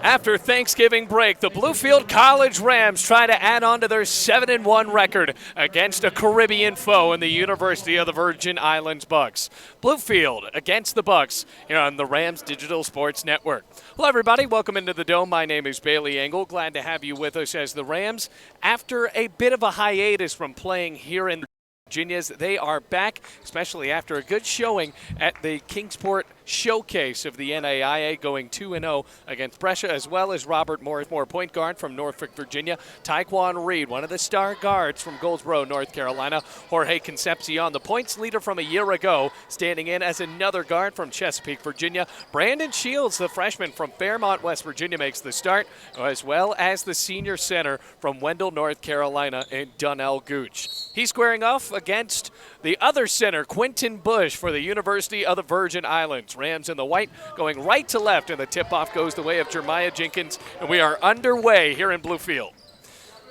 After Thanksgiving break, the Bluefield College Rams try to add on to their 7-1 record against a Caribbean foe in the University of the Virgin Islands Bucks. Bluefield against the Bucks here on the Rams Digital Sports Network. Hello, everybody. Welcome into the Dome. My name is Bailey Engel. Glad to have you with us as the Rams, after a bit of a hiatus from playing here in Virginia's, they are back, especially after a good showing at the Kingsport Showcase of the NAIA, going 2-0 against Brescia, as well as Robert Morrismore, point guard from Norfolk, Virginia. Taekwon Reed, one of the star guards from Goldsboro, North Carolina. Jorge Concepcion, the points leader from a year ago, standing in as another guard from Chesapeake, Virginia. Brandon Shields, the freshman from Fairmont, West Virginia, makes the start, as well as the senior center from Wendell, North Carolina, and Donnell Gooch. He's squaring off against the other center, Quentin Bush, for the University of the Virgin Islands. Rams in the white, going right to left, and the tip-off goes the way of Jeremiah Jenkins, and we are underway here in Bluefield.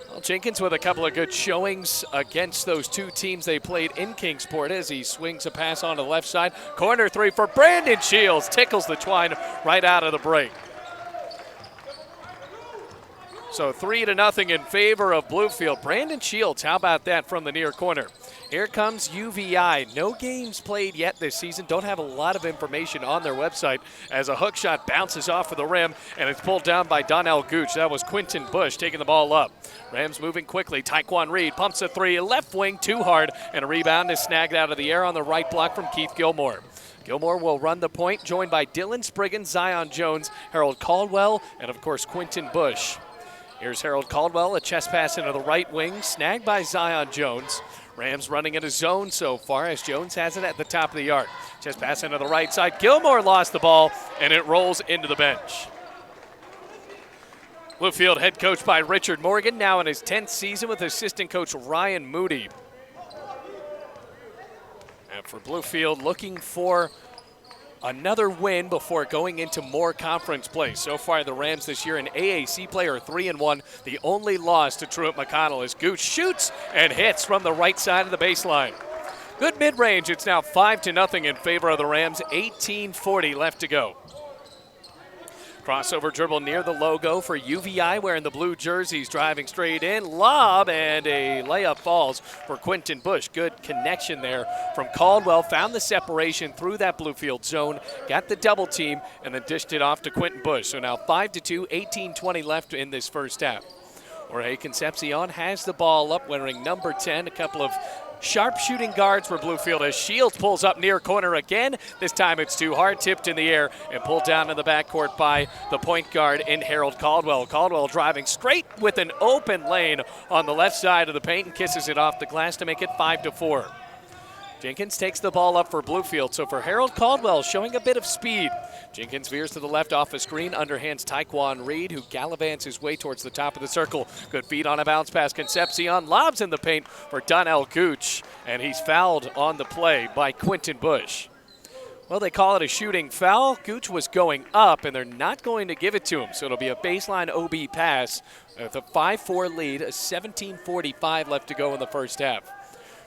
Well, Jenkins with a couple of good showings against those two teams they played in Kingsport as he swings a pass on the left side. Corner three for Brandon Shields, tickles the twine right out of the break. So 3-0 in favor of Bluefield. Brandon Shields, how about that from the near corner? Here comes UVI. No games played yet this season. Don't have a lot of information on their website as a hook shot bounces off of the rim, and it's pulled down by Donnell Gooch. That was Quentin Bush taking the ball up. Rams moving quickly. Taekwon Reed pumps a three, left wing too hard, and a rebound is snagged out of the air on the right block from Keith Gilmore. Gilmore will run the point, joined by Dylan Spriggan, Zion Jones, Harold Caldwell, and of course Quentin Bush. Here's Harold Caldwell, a chest pass into the right wing, snagged by Zion Jones. Rams running in a zone so far as Jones has it at the top of the arc. Chest pass into the right side. Gilmore lost the ball, and it rolls into the bench. Bluefield head coach by Richard Morgan, now in his 10th season with assistant coach Ryan Moody. And for Bluefield, looking for another win before going into more conference play. So far, the Rams this year in AAC play are 3-1. The only loss to Truett McConnell as Gooch shoots and hits from the right side of the baseline. Good mid-range. It's now 5-0 in favor of the Rams. 18:40 left to go. Crossover dribble near the logo for UVI, wearing the blue jerseys, driving straight in. Lob, and a layup falls for Quentin Bush. Good connection there from Caldwell. Found the separation through that Bluefield zone, got the double team, and then dished it off to Quentin Bush. So now 5-2, 18:20 left in this first half. Jorge Concepcion has the ball up, wearing number 10. A couple of sharp shooting guards for Bluefield as Shields pulls up near corner again. This time it's too hard, tipped in the air and pulled down in the backcourt by the point guard in Harold Caldwell. Caldwell driving straight with an open lane on the left side of the paint and kisses it off the glass to make it 5-4. Jenkins takes the ball up for Bluefield. So for Harold Caldwell, showing a bit of speed. Jenkins veers to the left off a screen, underhands Taekwon Reed, who gallivants his way towards the top of the circle. Good feed on a bounce pass. Concepcion lobs in the paint for Donnell Gooch, and he's fouled on the play by Quentin Bush. Well, they call it a shooting foul. Gooch was going up, and they're not going to give it to him. So it'll be a baseline OB pass with a 5-4 lead, a 17:45 left to go in the first half.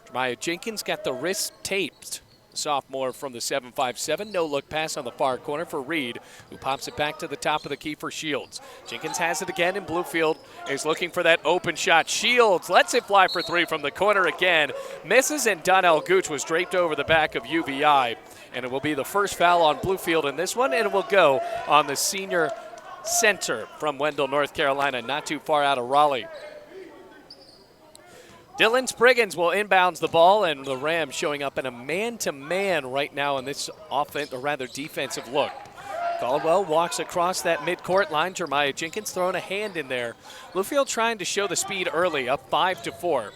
Jeremiah Jenkins got the wrist taped. Sophomore from the 7-5-7. No-look pass on the far corner for Reed, who pops it back to the top of the key for Shields. Jenkins has it again, and Bluefield is looking for that open shot. Shields lets it fly for three from the corner again. Misses, and Donnell Gooch was draped over the back of UVI. And it will be the first foul on Bluefield in this one, and it will go on the senior center from Wendell, North Carolina, not too far out of Raleigh. Dylan Spriggans will inbounds the ball, and the Rams showing up in a man-to-man right now in this defensive look. Caldwell walks across that midcourt line. Jeremiah Jenkins throwing a hand in there. Bluefield trying to show the speed early, up 5-4.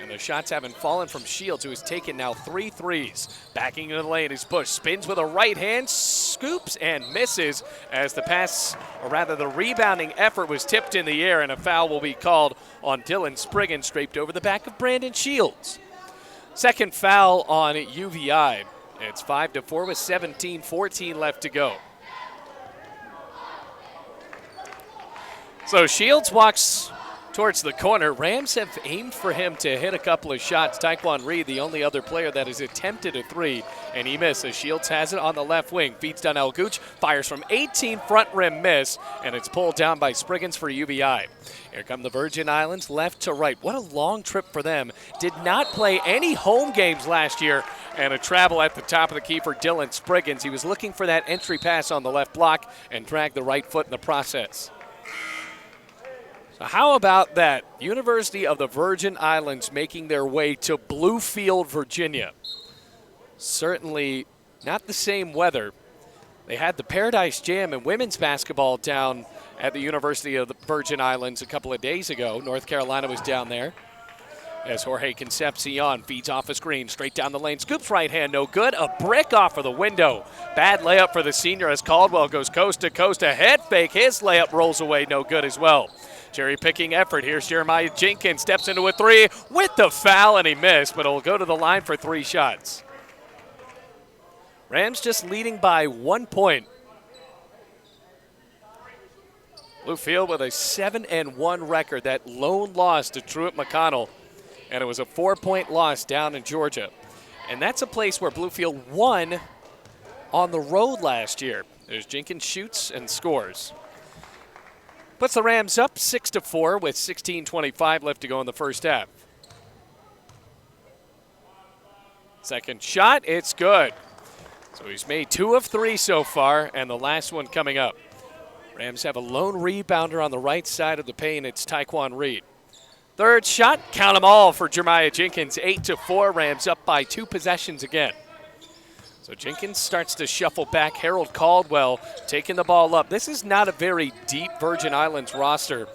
And the shots haven't fallen from Shields, who has taken now 3 threes. Backing into the lane is Bush. Spins with a right hand, scoops and misses as the pass, or rather the rebounding effort, was tipped in the air, and a foul will be called on Dylan Spriggans, draped over the back of Brandon Shields. Second foul on UVI. It's 5-4 with 17:14 left to go. So Shields walks towards the corner. Rams have aimed for him to hit a couple of shots. Taekwon Reed, the only other player that has attempted a three, and he misses. Shields has it on the left wing. Feeds down El Gooch, fires from 18, front rim miss, and it's pulled down by Spriggans for UVI. Here come the Virgin Islands, left to right. What a long trip for them. Did not play any home games last year, and a travel at the top of the key for Dylan Spriggans. He was looking for that entry pass on the left block and dragged the right foot in the process. So how about that? University of the Virgin Islands making their way to Bluefield, Virginia. Certainly not the same weather. They had the Paradise Jam in women's basketball down at the University of the Virgin Islands a couple of days ago. North Carolina was down there. As Jorge Concepcion feeds off a screen, straight down the lane, scoops right hand, no good. A brick off of the window. Bad layup for the senior as Caldwell goes coast to coast. A head fake, his layup rolls away, no good as well. Cherry picking effort. Here's Jeremiah Jenkins, steps into a three with the foul, and he missed, but he'll go to the line for 3 shots. Rams just leading by 1 point. Bluefield with a 7-1 record. That lone loss to Truett McConnell, and it was a 4-point loss down in Georgia. And that's a place where Bluefield won on the road last year. There's Jenkins shoots and scores. Puts the Rams up 6-4 with 16:25 left to go in the first half. Second shot, it's good. So he's made 2 of 3 so far, and the last one coming up. Rams have a lone rebounder on the right side of the paint. It's Taekwon Reed. Third shot, count them all for Jeremiah Jenkins. 8-4, Rams up by 2 possessions again. So Jenkins starts to shuffle back. Harold Caldwell taking the ball up. This is not a very deep Virgin Islands roster.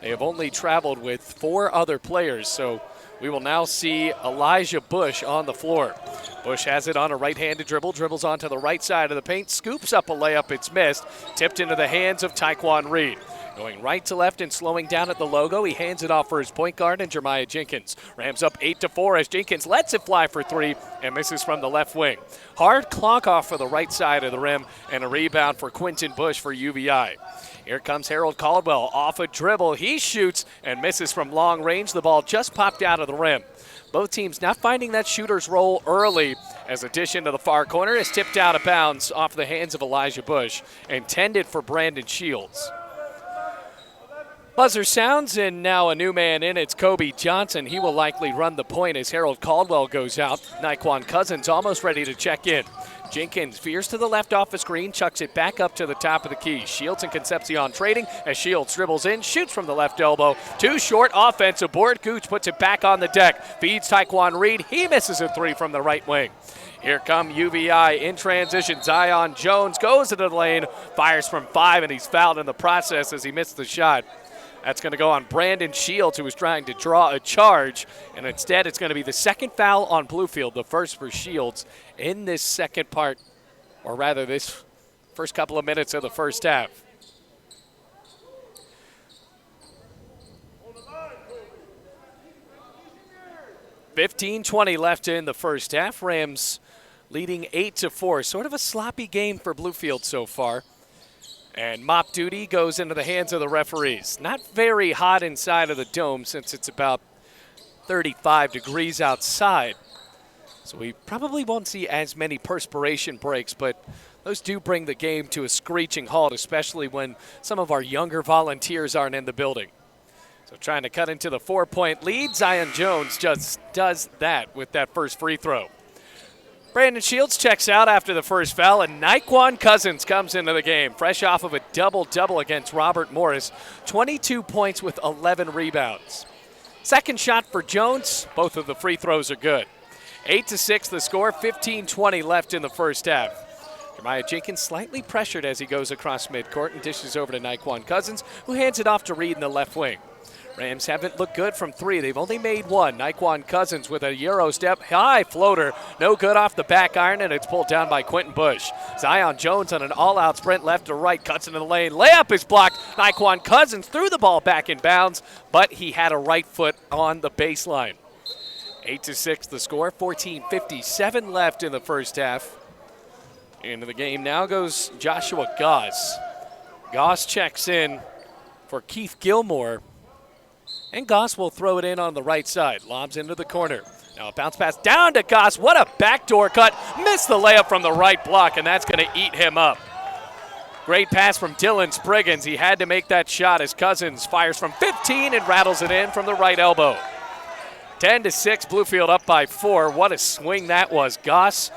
They have only traveled with 4 other players, so we will now see Elijah Bush on the floor. Bush has it on a right-handed dribble, dribbles onto the right side of the paint, scoops up a layup, it's missed, tipped into the hands of Taekwon Reed. Going right to left and slowing down at the logo, he hands it off for his point guard and Jeremiah Jenkins. Rams up 8-4 as Jenkins lets it fly for 3 and misses from the left wing. Hard clock off for the right side of the rim and a rebound for Quentin Bush for UVI. Here comes Harold Caldwell off a dribble. He shoots and misses from long range. The ball just popped out of the rim. Both teams not finding that shooter's role early, as addition to the far corner is tipped out of bounds off the hands of Elijah Bush, intended for Brandon Shields. Buzzer sounds, and now a new man in. It's Kobe Johnson. He will likely run the point as Harold Caldwell goes out. Naquan Cousins almost ready to check in. Jenkins veers to the left off the screen, chucks it back up to the top of the key. Shields and Concepcion trading as Shields dribbles in, shoots from the left elbow. Too short, offensive board. Gooch puts it back on the deck. Feeds Taekwon Reed. He misses a 3 from the right wing. Here come UVI in transition. Zion Jones goes into the lane, fires from 5, and he's fouled in the process as he missed the shot. That's going to go on Brandon Shields, who was trying to draw a charge, and instead it's going to be the second foul on Bluefield, the first for Shields in this second part, or rather this first couple of minutes of the first half. $15:20 left in the first half. Rams leading 8-4. Sort of a sloppy game for Bluefield so far. And mop duty goes into the hands of the referees. Not very hot inside of the dome since it's about 35 degrees outside. So we probably won't see as many perspiration breaks, but those do bring the game to a screeching halt, especially when some of our younger volunteers aren't in the building. So trying to cut into the 4-point lead, Zion Jones just does that with that first free throw. Brandon Shields checks out after the first foul, and Naquan Cousins comes into the game, fresh off of a double-double against Robert Morris. 22 points with 11 rebounds. Second shot for Jones. Both of the free throws are good. 8-6 the score, 15:20 left in the first half. Jeremiah Jenkins slightly pressured as he goes across midcourt and dishes over to Naquan Cousins, who hands it off to Reed in the left wing. Rams haven't looked good from 3. They've only made 1. Naquan Cousins with a Euro step, high floater. No good off the back iron, and it's pulled down by Quentin Bush. Zion Jones on an all-out sprint left to right, cuts into the lane. Layup is blocked. Naquan Cousins threw the ball back in bounds, but he had a right foot on the baseline. 8-6 the score, 14:57 left in the first half. Into the game now goes Joshua Goss. Goss checks in for Keith Gilmore. And Goss will throw it in on the right side. Lobs into the corner. Now a bounce pass down to Goss. What a backdoor cut. Missed the layup from the right block, and that's going to eat him up. Great pass from Dylan Spriggans. He had to make that shot as Cousins fires from 15 and rattles it in from the right elbow. 10-6, Bluefield up by 4. What a swing that was. Goss,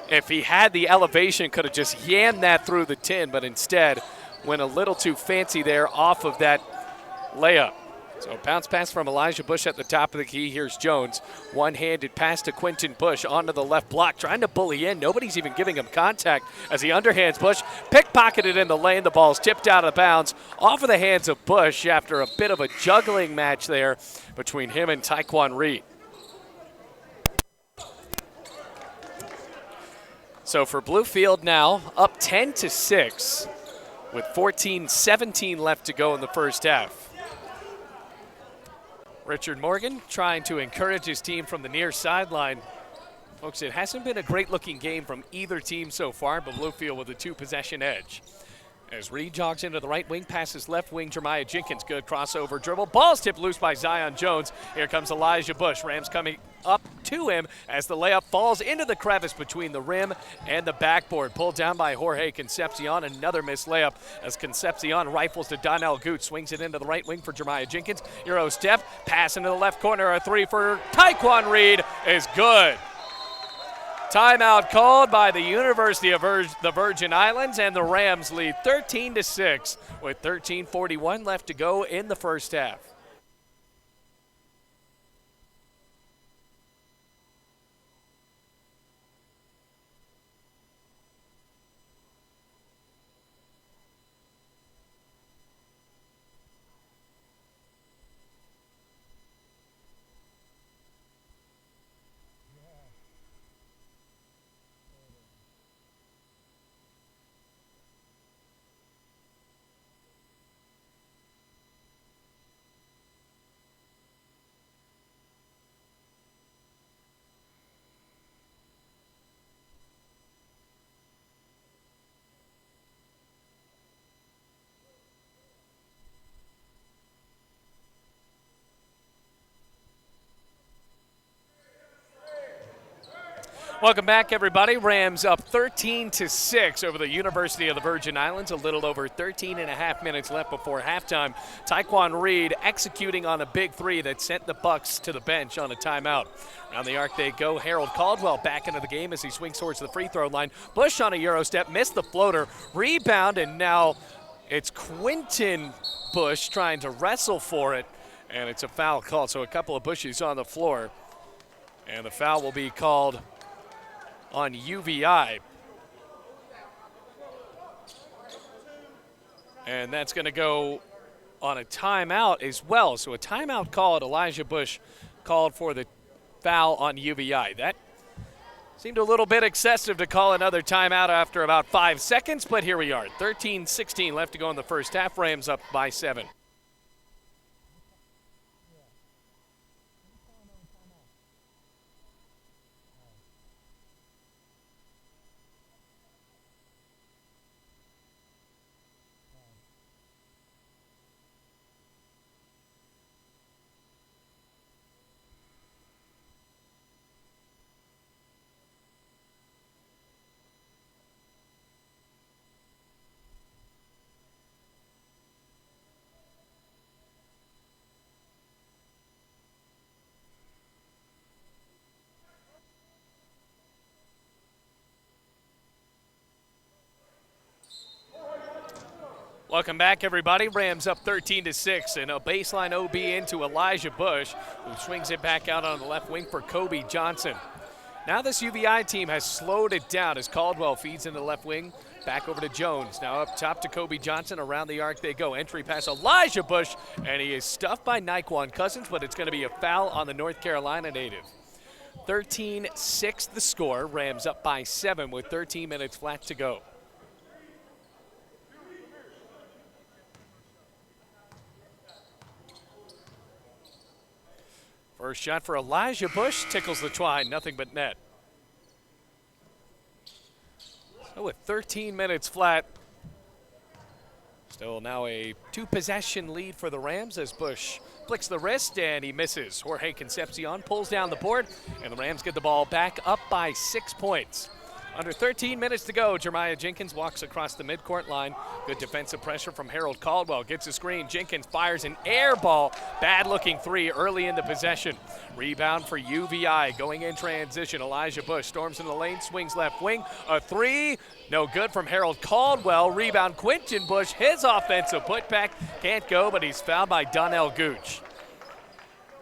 if he had the elevation, could have just yammed that through the tin, but instead went a little too fancy there off of that layup. So bounce pass from Elijah Bush at the top of the key. Here's Jones. One-handed pass to Quentin Bush onto the left block, trying to bully in. Nobody's even giving him contact as he underhands Bush. Pickpocketed in the lane. The ball's tipped out of bounds off of the hands of Bush after a bit of a juggling match there between him and Taekwon Reed. So for Bluefield now, up 10-6 with 14-17 left to go in the first half. Richard Morgan trying to encourage his team from the near sideline. Folks, it hasn't been a great-looking game from either team so far, but Bluefield with a 2-possession edge. As Reed jogs into the right wing, passes left wing, Jeremiah Jenkins. Good crossover dribble. Ball's tipped loose by Zion Jones. Here comes Elijah Bush. Rams coming up to him as the layup falls into the crevice between the rim and the backboard. Pulled down by Jorge Concepcion. Another missed layup as Concepcion rifles to Donnell Gooch. Swings it into the right wing for Jeremiah Jenkins. Euro step. Pass into the left corner. A three for Taekwon Reed is good. Timeout called by the University of the Virgin Islands, and the Rams lead 13-6 with 13:41 left to go in the first half. Welcome back, everybody. Rams up 13-6 over the University of the Virgin Islands. A little over 13 and a half minutes left before halftime. Taekwon Reed executing on a big three that sent the Bucks to the bench on a timeout. Around the arc they go. Harold Caldwell back into the game as he swings towards the free throw line. Bush on a Euro step, missed the floater. Rebound, and now it's Quentin Bush trying to wrestle for it, and it's a foul called. So a couple of Bushes on the floor, and the foul will be called on UVI. And that's going to go on a timeout as well. So a timeout called. Elijah Bush called for the foul on UVI. That seemed a little bit excessive to call another timeout after about 5 seconds, but here we are. 13-16 left to go in the first half. Rams up by 7. Welcome back, everybody. Rams up 13-6, and a baseline OB into Elijah Bush, who swings it back out on the left wing for Kobe Johnson. Now this UVI team has slowed it down as Caldwell feeds into the left wing. Back over to Jones. Now up top to Kobe Johnson. Around the arc they go. Entry pass Elijah Bush, and he is stuffed by Nae'Qwan Cousins, but it's going to be a foul on the North Carolina native. 13-6 the score. Rams up by 7 with 13 minutes flat to go. First shot for Elijah Bush, tickles the twine, nothing but net. So with 13 minutes flat, still now a 2-possession lead for the Rams as Bush flicks the wrist, and he misses. Jorge Concepcion pulls down the board, and the Rams get the ball back up by 6 points. Under 13 minutes to go, Jeremiah Jenkins walks across the midcourt line. Good defensive pressure from Harold Caldwell. Gets a screen. Jenkins fires an air ball. Bad-looking three early in the possession. Rebound for UVI. Going in transition. Elijah Bush storms in the lane, swings left wing. A three. No good from Harold Caldwell. Rebound Quentin Bush. His offensive putback. Can't go, but he's fouled by Donnell Gooch.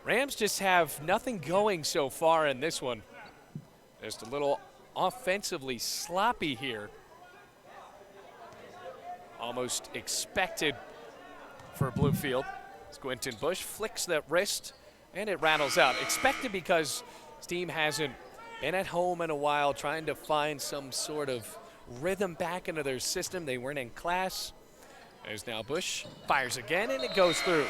Rams just have nothing going so far in this one. Just a little offensively sloppy here. Almost expected for Bluefield. Quentin Bush flicks that wrist and it rattles out. Expected because his team hasn't been at home in a while, trying to find some sort of rhythm back into their system. They weren't in class. There's now Bush, fires again, and it goes through.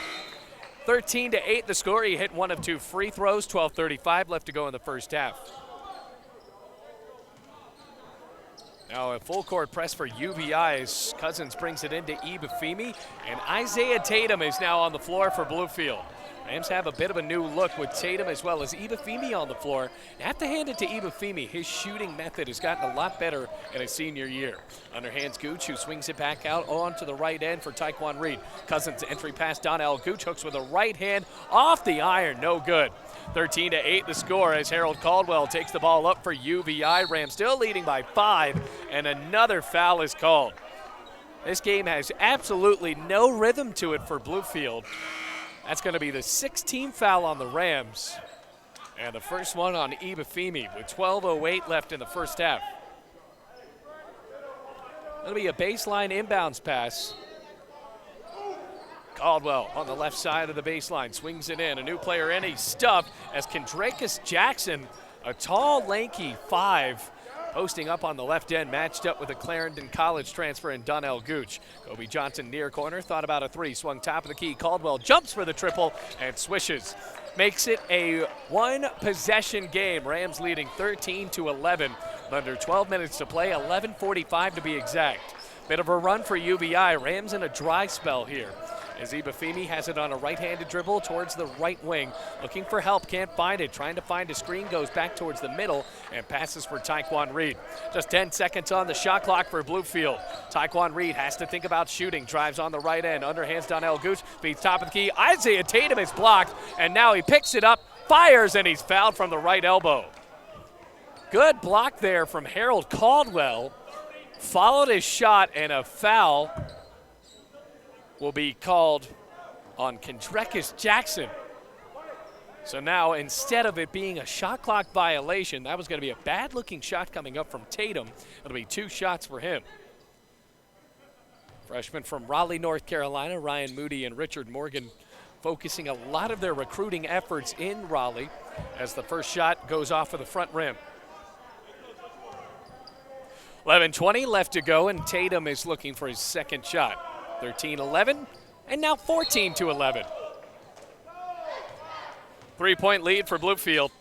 13-8 the score. He hit one of two free throws, 12:35 left to go in the first half. Now a full court press for UVI as Cousins brings it into Ibafemi, and Isaiah Tatum is now on the floor for Bluefield. Rams have a bit of a new look with Tatum as well as Ibafemi on the floor. You have to hand it to Ibafemi. His shooting method has gotten a lot better in his senior year. Underhands Gooch, who swings it back out on to the right end for Taekwon Reed. Cousins entry pass, Donnell Gooch hooks with a right hand off the iron, no good. 13-8 the score as Harold Caldwell takes the ball up for UVI. Rams still leading by 5, and another foul is called. This game has absolutely no rhythm to it for Bluefield. That's going to be the 16th foul on the Rams, and the first one on Ibafemi with 12:08 left in the first half. That'll be a baseline inbounds pass. Caldwell on the left side of the baseline, swings it in. A new player in, he's stuffed as Kendrakis Jackson, a tall, lanky 5, posting up on the left end, matched up with a Clarendon College transfer in Donnell Gooch. Kobe Johnson near corner, thought about a three, swung top of the key. Caldwell jumps for the triple and swishes. Makes it a one-possession game. Rams leading 13-11. Under 12 minutes to play, 11:45 to be exact. Bit of a run for UVI. Rams in a dry spell here, as Ibafemi has it on a right-handed dribble towards the right wing. Looking for help, can't find it. Trying to find a screen, goes back towards the middle and passes for Taekwon Reed. Just 10 seconds on the shot clock for Bluefield. Taekwon Reed has to think about shooting. Drives on the right end, underhands Donnell Gooch, beats top of the key. Isaiah Tatum is blocked, and now he picks it up, fires, and he's fouled from the right elbow. Good block there from Harold Caldwell. Followed his shot, and a foul will be called on Kendrakis Jackson. So now, instead of it being a shot clock violation, that was going to be a bad-looking shot coming up from Tatum. It'll be 2 shots for him. Freshmen from Raleigh, North Carolina, Ryan Moody and Richard Morgan, focusing a lot of their recruiting efforts in Raleigh as the first shot goes off of the front rim. 11:20 left to go, and Tatum is looking for his second shot. 13-11, and now 14-11. 3-point lead for Bluefield.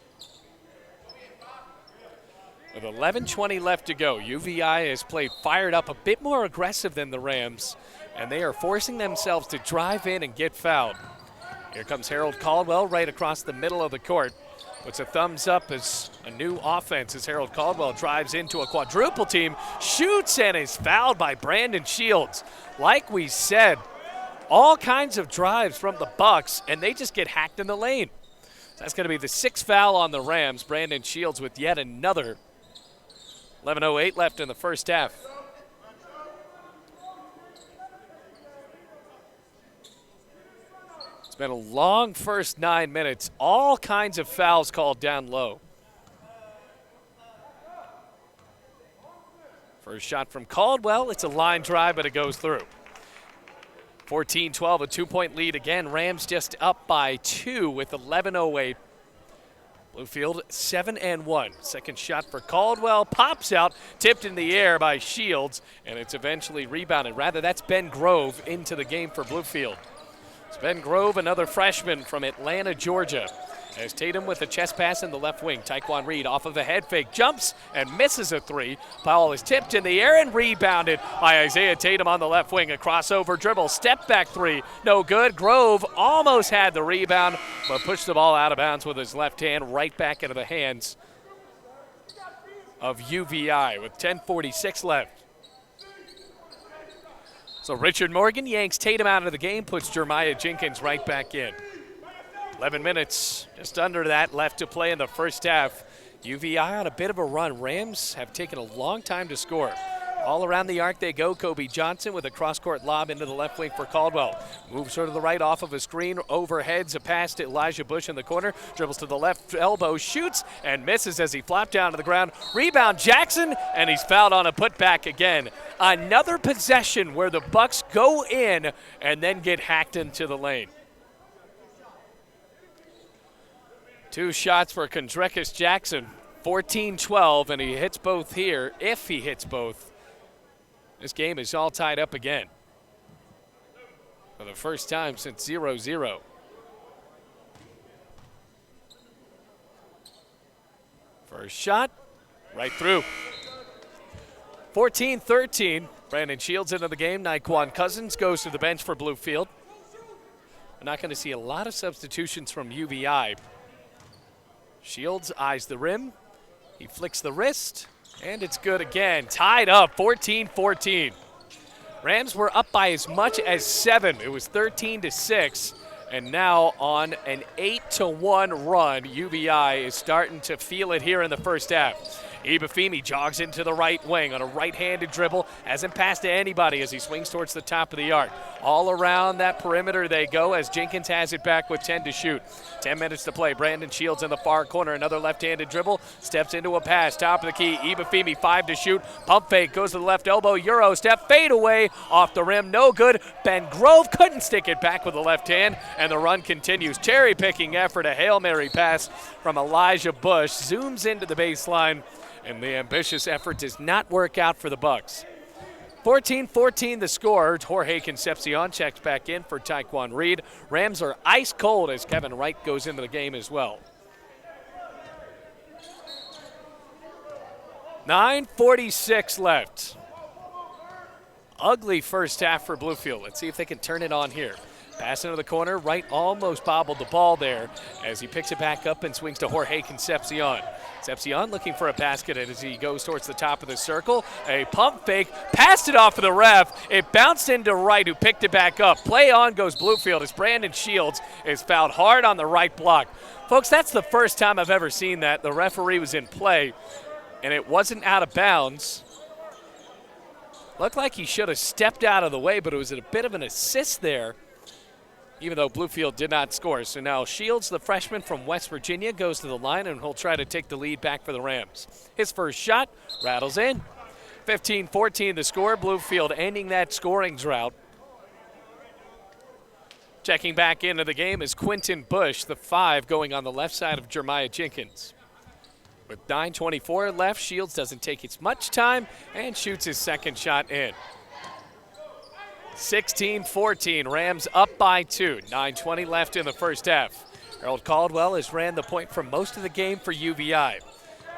With 11:20 left to go, UVI has played fired up, a bit more aggressive than the Rams, and they are forcing themselves to drive in and get fouled. Here comes Harold Caldwell right across the middle of the court. Puts a thumbs up as a new offense as Harold Caldwell drives into a quadruple team, shoots, and is fouled by Brandon Shields. Like we said, all kinds of drives from the Bucks, and they just get hacked in the lane. So that's going to be the 6th foul on the Rams. Brandon Shields with yet another. 11:08 left in the first half. Been a long first 9 minutes. All kinds of fouls called down low. First shot from Caldwell. It's a line drive, but it goes through. 14-12, a 2-point lead again. Rams just up by 2 with 11:08. Bluefield 7-1. Second shot for Caldwell. Pops out, tipped in the air by Shields, and it's eventually rebounded. Rather, that's Ben Grove into the game for Bluefield. It's Ben Grove, another freshman from Atlanta, Georgia. As Tatum with a chest pass in the left wing. Taekwon Reed off of a head fake, jumps and misses a three. Powell is tipped in the air and rebounded by Isaiah Tatum on the left wing. A crossover dribble, step back three, no good. Grove almost had the rebound, but pushed the ball out of bounds with his left hand right back into the hands of UVI with 10:46 left. So Richard Morgan yanks Tatum out of the game, puts Jeremiah Jenkins right back in. 11 minutes, just under that, left to play in the first half. UVI on a bit of a run. Rams have taken a long time to score. All around the arc they go. Kobe Johnson with a cross-court lob into the left wing for Caldwell. Moves her to the right off of a screen, overheads a pass to Elijah Bush in the corner. Dribbles to the left elbow, shoots, and misses as he flopped down to the ground. Rebound Jackson, and he's fouled on a putback again. Another possession where the Bucks go in and then get hacked into the lane. Two shots for Kendrickus Jackson, 14-12, and he hits both here. If he hits both, this game is all tied up again for the first time since 0-0. First shot, right through. 14-13, Brandon Shields into the game. Naquan Cousins goes to the bench for Bluefield. We're not going to see a lot of substitutions from UVI. Shields eyes the rim. He flicks the wrist, and it's good again. Tied up, 14-14. Rams were up by as much as 7. It was 13-6, and now on an 8-1 run, UVI is starting to feel it here in the first half. Ibafemi jogs into the right wing on a right-handed dribble. Hasn't passed to anybody as he swings towards the top of the arc. All around that perimeter they go as Jenkins has it back with 10 to shoot. 10 minutes to play. Brandon Shields in the far corner. Another left-handed dribble. Steps into a pass. Top of the key. Ibafemi 5 to shoot. Pump fake. Goes to the left elbow. Euro step. Fade away. Off the rim. No good. Ben Grove couldn't stick it back with the left hand. And the run continues. Cherry-picking effort. A Hail Mary pass from Elijah Bush. Zooms into the baseline. And the ambitious effort does not work out for the Bucks. 14-14 the score. Jorge Concepcion checks back in for Taekwon Reed. Rams are ice cold as Kevin Wright goes into the game as well. 9:46 left. Ugly first half for Bluefield. Let's see if they can turn it on here. Pass into the corner. Wright almost bobbled the ball there as he picks it back up and swings to Jorge Concepcion. Concepcion looking for a basket as he goes towards the top of the circle. A pump fake, passed it off of the ref. It bounced into Wright, who picked it back up. Play on goes Bluefield as Brandon Shields is fouled hard on the right block. Folks, that's the first time I've ever seen that. The referee was in play, and it wasn't out of bounds. Looked like he should have stepped out of the way, but it was a bit of an assist there, even though Bluefield did not score. So now Shields, the freshman from West Virginia, goes to the line, and he'll try to take the lead back for the Rams. His first shot rattles in. 15-14 the score. Bluefield ending that scoring drought. Checking back into the game is Quentin Bush, the 5, going on the left side of Jeremiah Jenkins. With 9:24 left, Shields doesn't take as much time and shoots his second shot in. 16-14, Rams up by 2. 9:20 left in the first half. Harold Caldwell has ran the point for most of the game for UVI.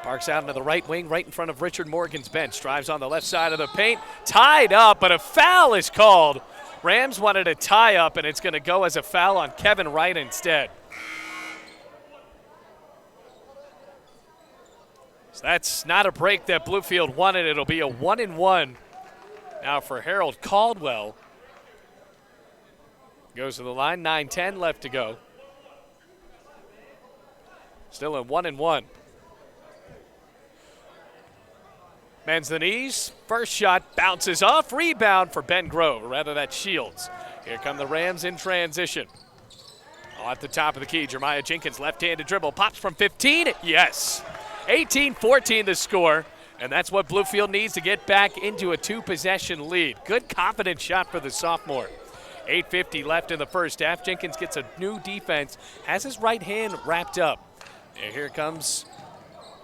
Parks out into the right wing, right in front of Richard Morgan's bench. Drives on the left side of the paint. Tied up, but a foul is called. Rams wanted a tie up, and it's going to go as a foul on Kevin Wright instead. So that's not a break that Bluefield wanted. It'll be a 1-and-1 now for Harold Caldwell. Goes to the line, 9:10 left to go. Still in 1-and-1. Bends the knees. First shot bounces off. Rebound for Ben Grove, or rather that's Shields. Here come the Rams in transition. At the top of the key, Jeremiah Jenkins, left-handed dribble. Pops from 15. Yes. 18-14 the score. And that's what Bluefield needs to get back into a 2-possession lead. Good confident shot for the sophomore. 8:50 left in the first half. Jenkins gets a new defense, has his right hand wrapped up. And here comes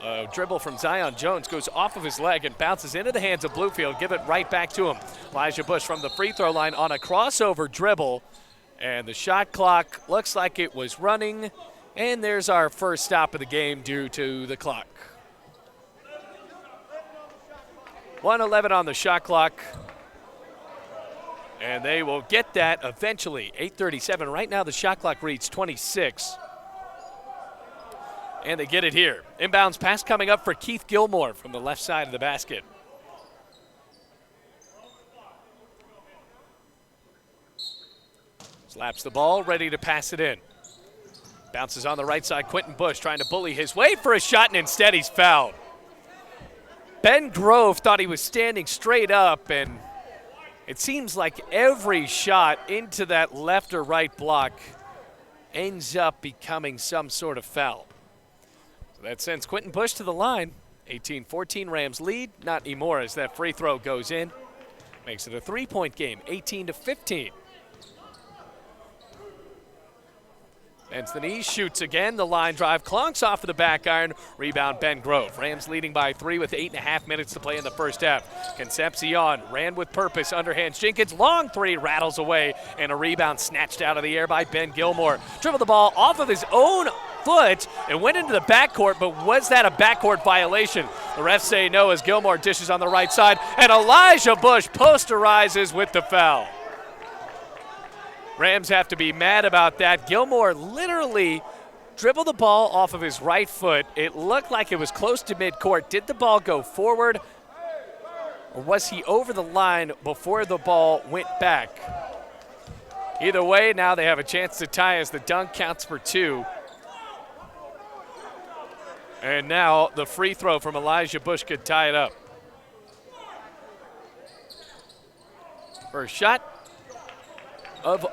a dribble from Zion Jones, goes off of his leg and bounces into the hands of Bluefield. Give it right back to him. Elijah Bush from the free throw line on a crossover dribble. And the shot clock looks like it was running And there's our first stop of the game due to the clock. 1:11 on the shot clock. And they will get that eventually. 8:37. Right now the shot clock reads 26. And they get it here. Inbounds pass coming up for Keith Gilmore from the left side of the basket. Slaps the ball, ready to pass it in. Bounces on the right side. Quentin Bush trying to bully his way for a shot, and instead he's fouled. Ben Grove thought he was standing straight up, and it seems like every shot into that left or right block ends up becoming some sort of foul. So that sends Quentin Bush to the line. 18-14 Rams lead. Not anymore as that free throw goes in. Makes it a three-point game, 18-15. Bends the knees, shoots again. The line drive clunks off of the back iron. Rebound Ben Grove. Rams leading by 3 with 8.5 minutes to play in the first half. Concepcion ran with purpose. Underhands Jenkins. Long three rattles away. And a rebound snatched out of the air by Ben Gilmore. Dribbled the ball off of his own foot and went into the backcourt, but was that a backcourt violation? The refs say no as Gilmore dishes on the right side. And Elijah Bush posterizes with the foul. Rams have to be mad about that. Gilmore literally dribbled the ball off of his right foot. It looked like it was close to midcourt. Did the ball go forward, or was he over the line before the ball went back? Either way, now they have a chance to tie as the dunk counts for 2. And now the free throw from Elijah Bush could tie it up. First shot of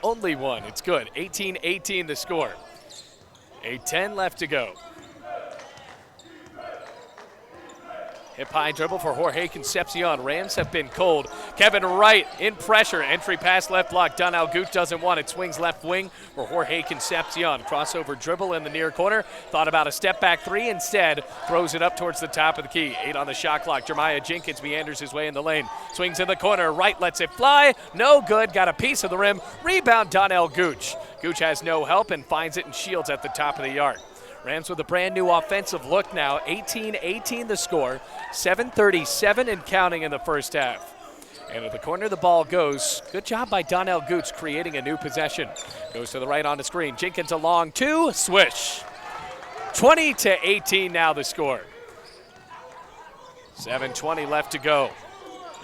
only one. It's good. 18-18 the score. 8:10 left to go. Hip high dribble for Jorge Concepcion. Rams have been cold. Kevin Wright in pressure. Entry pass left block. Donnell Gooch doesn't want it. Swings left wing for Jorge Concepcion. Crossover dribble in the near corner. Thought about a step back three. Instead, throws it up towards the top of the key. 8 on the shot clock. Jeremiah Jenkins meanders his way in the lane. Swings in the corner. Wright lets it fly. No good. Got a piece of the rim. Rebound Donnell Gooch. Gooch has no help and finds it and shields at the top of the arc. Rams with a brand new offensive look now. 18-18 the score. 7:37 and counting in the first half. And at the corner the ball goes. Good job by Donnell Gooch creating a new possession. Goes to the right on the screen. Jenkins along 2. Swish. 20-18 now the score. 7:20 left to go.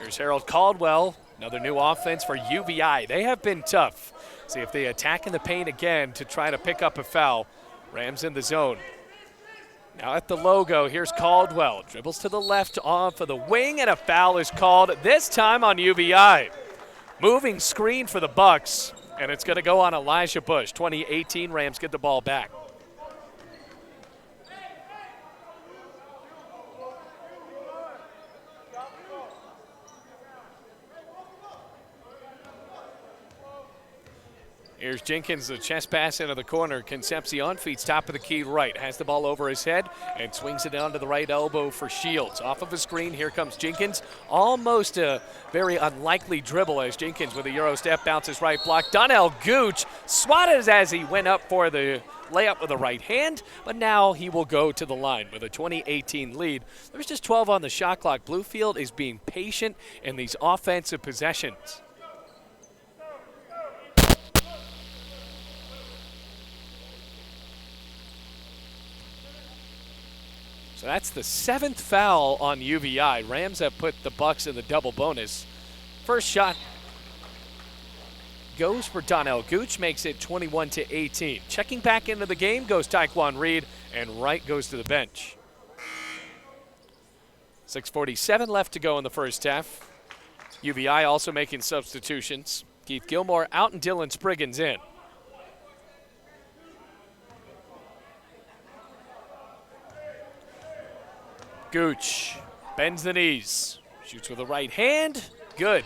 Here's Harold Caldwell. Another new offense for UVI. They have been tough. See if they attack in the paint again to try to pick up a foul. Rams in the zone. Now at the logo, here's Caldwell. Dribbles to the left off of the wing, and a foul is called, this time on UVI. Moving screen for the Bucks, and it's going to go on Elijah Bush. 20-18, Rams get the ball back. Here's Jenkins, the chest pass into the corner. Concepcion feeds top of the key right. Has the ball over his head and swings it down to the right elbow for Shields. Off of the screen, here comes Jenkins. Almost a very unlikely dribble as Jenkins with a Euro step bounces right block. Donnell Gooch swatted as he went up for the layup with the right hand, but now he will go to the line with a 20-18 lead. There's just 12 on the shot clock. Bluefield is being patient in these offensive possessions. So that's the 7th foul on UVI. Rams have put the Bucks in the double bonus. First shot goes for Donnell Gooch, makes it 21-18. Checking back into the game goes Taekwon Reed, and Wright goes to the bench. 6:47 left to go in the first half. UVI also making substitutions. Keith Gilmore out and Dylan Spriggins in. Gooch bends the knees, shoots with the right hand, good.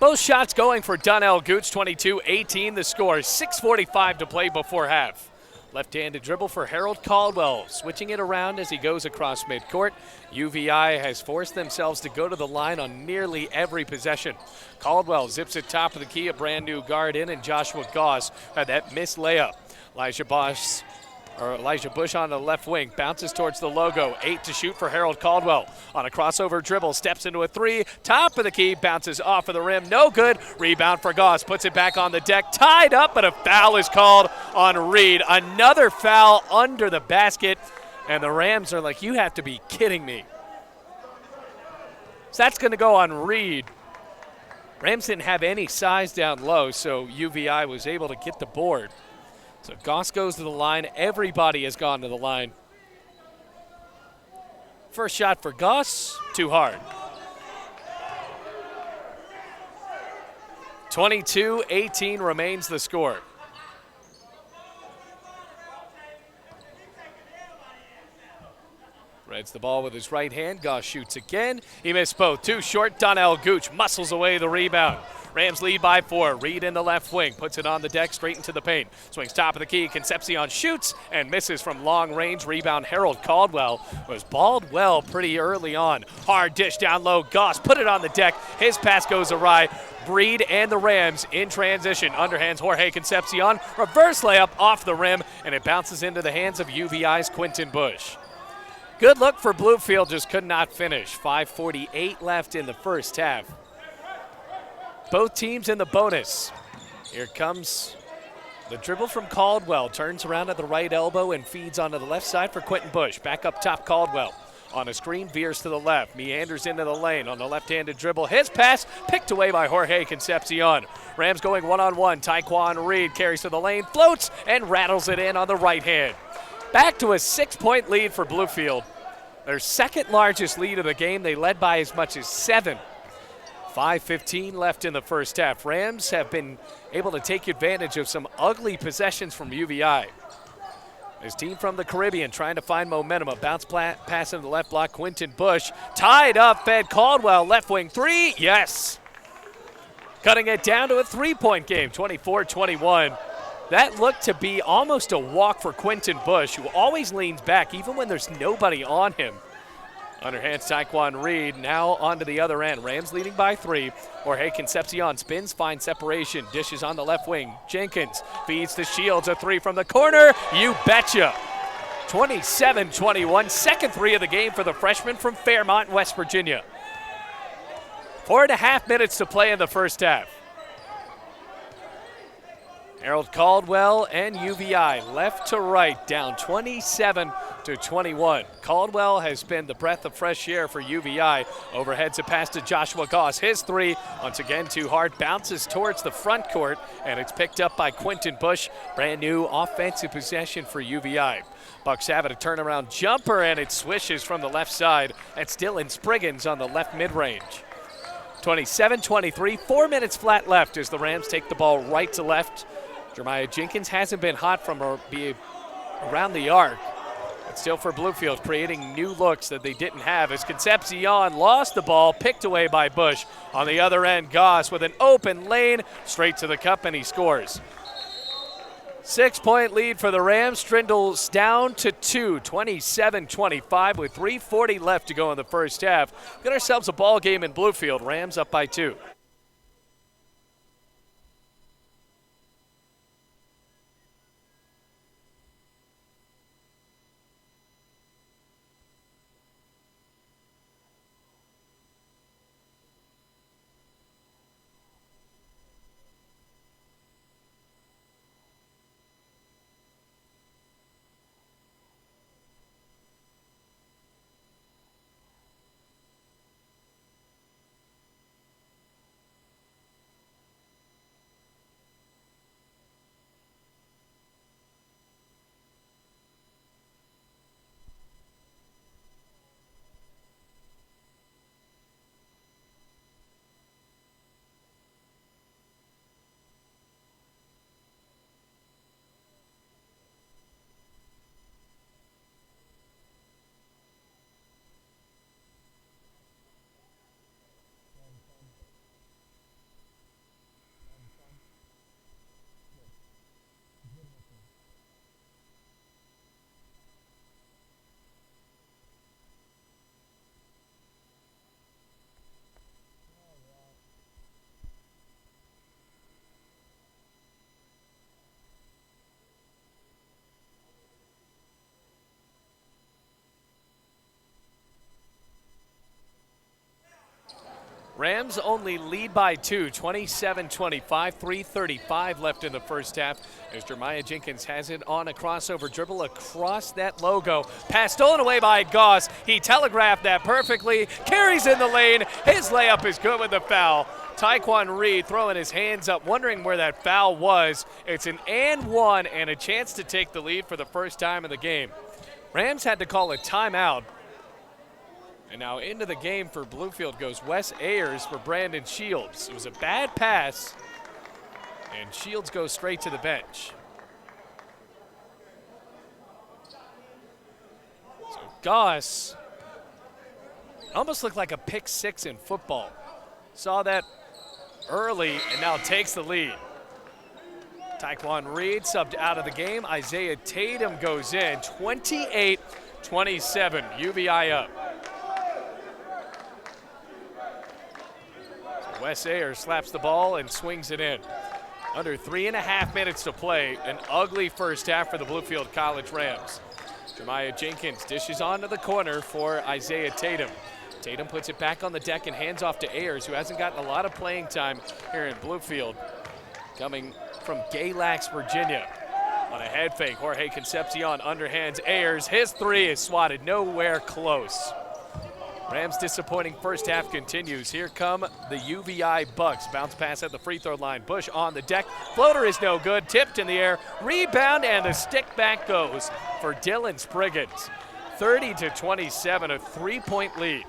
Both shots going for Donnell Gooch, 22-18 the score, 6:45 to play before half. Left-handed dribble for Harold Caldwell, switching it around as he goes across midcourt. UVI has forced themselves to go to the line on nearly every possession. Caldwell zips it top of the key, a brand new guard in, and Joshua Goss had that missed layup. Elijah Bush on the left wing, bounces towards the logo. 8 to shoot for Harold Caldwell. On a crossover dribble, steps into a three. Top of the key, bounces off of the rim. No good. Rebound for Goss. Puts it back on the deck. Tied up, but a foul is called on Reed. Another foul under the basket. And the Rams are like, you have to be kidding me. So that's going to go on Reed. Rams didn't have any size down low, so UVI was able to get the board. So Goss goes to the line. Everybody has gone to the line. First shot for Goss, too hard. 22-18 remains the score. Reds the ball with his right hand. Goss shoots again. He missed both. Too short. Donnell Gooch muscles away the rebound. Rams lead by 4. Reed in the left wing. Puts it on the deck straight into the paint. Swings top of the key. Concepcion shoots and misses from long range. Rebound Harold Caldwell was balled well pretty early on. Hard dish down low. Goss put it on the deck. His pass goes awry. Reed and the Rams in transition. Underhands Jorge Concepcion. Reverse layup off the rim, and it bounces into the hands of UVI's Quinton Bush. Good look for Bluefield, just could not finish. 5:48 left in the first half. Both teams in the bonus. Here comes the dribble from Caldwell. Turns around at the right elbow and feeds onto the left side for Quinton Bush. Back up top, Caldwell. On a screen, veers to the left. Meanders into the lane on the left-handed dribble. His pass picked away by Jorge Concepcion. Rams going one-on-one. Taekwon Reed carries to the lane, floats, and rattles it in on the right hand. Back to a 6-point lead for Bluefield. Their second largest lead of the game. They led by as much as 7. 5:15 left in the first half. Rams have been able to take advantage of some ugly possessions from UVI. His team from the Caribbean trying to find momentum. A bounce pass into the left block. Quinton Bush tied up, fed Caldwell. Left wing three, yes. Cutting it down to a 3-point game, 24-21. That looked to be almost a walk for Quinton Bush, who always leans back even when there's nobody on him. Underhands Taekwon Reed, now onto the other end. Rams leading by 3. Jorge Concepcion spins, finds separation, dishes on the left wing. Jenkins feeds to Shields, a 3 from the corner. You betcha. 27-21, second 3 of the game for the freshman from Fairmont, West Virginia. 4.5 minutes to play in the first half. Harold Caldwell and UVI left to right, down 27-21. Caldwell has been the breath of fresh air for UVI. Overheads a pass to Joshua Goss. His 3, once again too hard, bounces towards the front court, and it's picked up by Quinton Bush. Brand new offensive possession for UVI. Bucks have it, a turnaround jumper, and it swishes from the left side. It's Dylan Spriggins on the left mid-range. 27-23, 4 minutes flat left as the Rams take the ball right to left. Jeremiah Jenkins hasn't been hot from around the arc. But still for Bluefield, creating new looks that they didn't have as Concepcion lost the ball, picked away by Bush. On the other end, Goss with an open lane, straight to the cup, and he scores. 6-point lead for the Rams. Trindles down to 2, 27-25 with 3:40 left to go in the first half. Got ourselves a ball game in Bluefield. Rams up by 2. Rams only lead by 2, 27-25, 3:35 left in the first half as Jeremiah Jenkins has it on a crossover dribble across that logo. Pass stolen away by Goss. He telegraphed that perfectly, carries in the lane. His layup is good with the foul. Tyquan Reed throwing his hands up, wondering where that foul was. It's an and one and a chance to take the lead for the first time in the game. Rams had to call a timeout. And now into the game for Bluefield goes Wes Ayers for Brandon Shields. It was a bad pass, and Shields goes straight to the bench. So Goss almost looked like a pick six in football. Saw that early and now takes the lead. Tyquan Reed subbed out of the game. Isaiah Tatum goes in, 28-27, UVI up. Wes Ayers slaps the ball and swings it in. Under 3.5 minutes to play, an ugly first half for the Bluefield College Rams. Jeremiah Jenkins dishes onto the corner for Isaiah Tatum. Tatum puts it back on the deck and hands off to Ayers, who hasn't gotten a lot of playing time here in Bluefield. Coming from Galax, Virginia. On a head fake, Jorge Concepcion underhands Ayers. His three is swatted nowhere close. Rams' disappointing first half continues. Here come the UVI Bucks. Bounce pass at the free throw line. Bush on the deck. Floater is no good. Tipped in the air. Rebound, and the stick back goes for Dylan Spriggans. 30-27, a 3-point lead.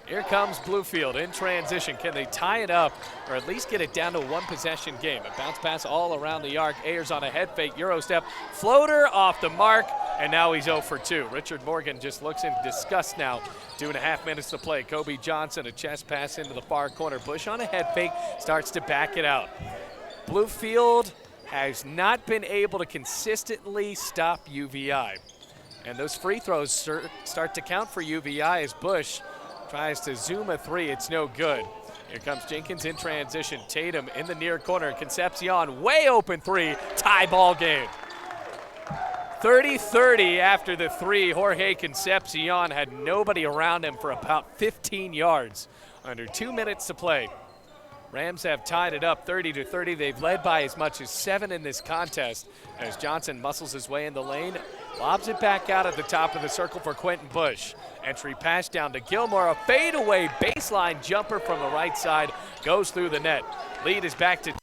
Here comes Bluefield in transition. Can they tie it up or at least get it down to a one-possession game? A bounce pass all around the arc. Ayers on a head fake, Euro step. Floater off the mark, and now he's 0 for 2. Richard Morgan just looks in disgust now. 2.5 minutes to play. Kobe Johnson, a chest pass into the far corner. Bush on a head fake, starts to back it out. Bluefield has not been able to consistently stop UVI. And those free throws start to count for UVI as Bush tries to zoom a three. It's no good. Here comes Jenkins in transition. Tatum in the near corner. Concepcion way open three. Tie ball game. 30-30 after the three. Jorge Concepcion had nobody around him for about 15 yards. Under 2 minutes to play. Rams have tied it up 30-30. They've led by as much as 7 in this contest as Johnson muscles his way in the lane, lobs it back out at the top of the circle for Quentin Bush. Entry pass down to Gilmore, a fadeaway baseline jumper from the right side, goes through the net. Lead is back to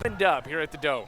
opened up here at the Dome.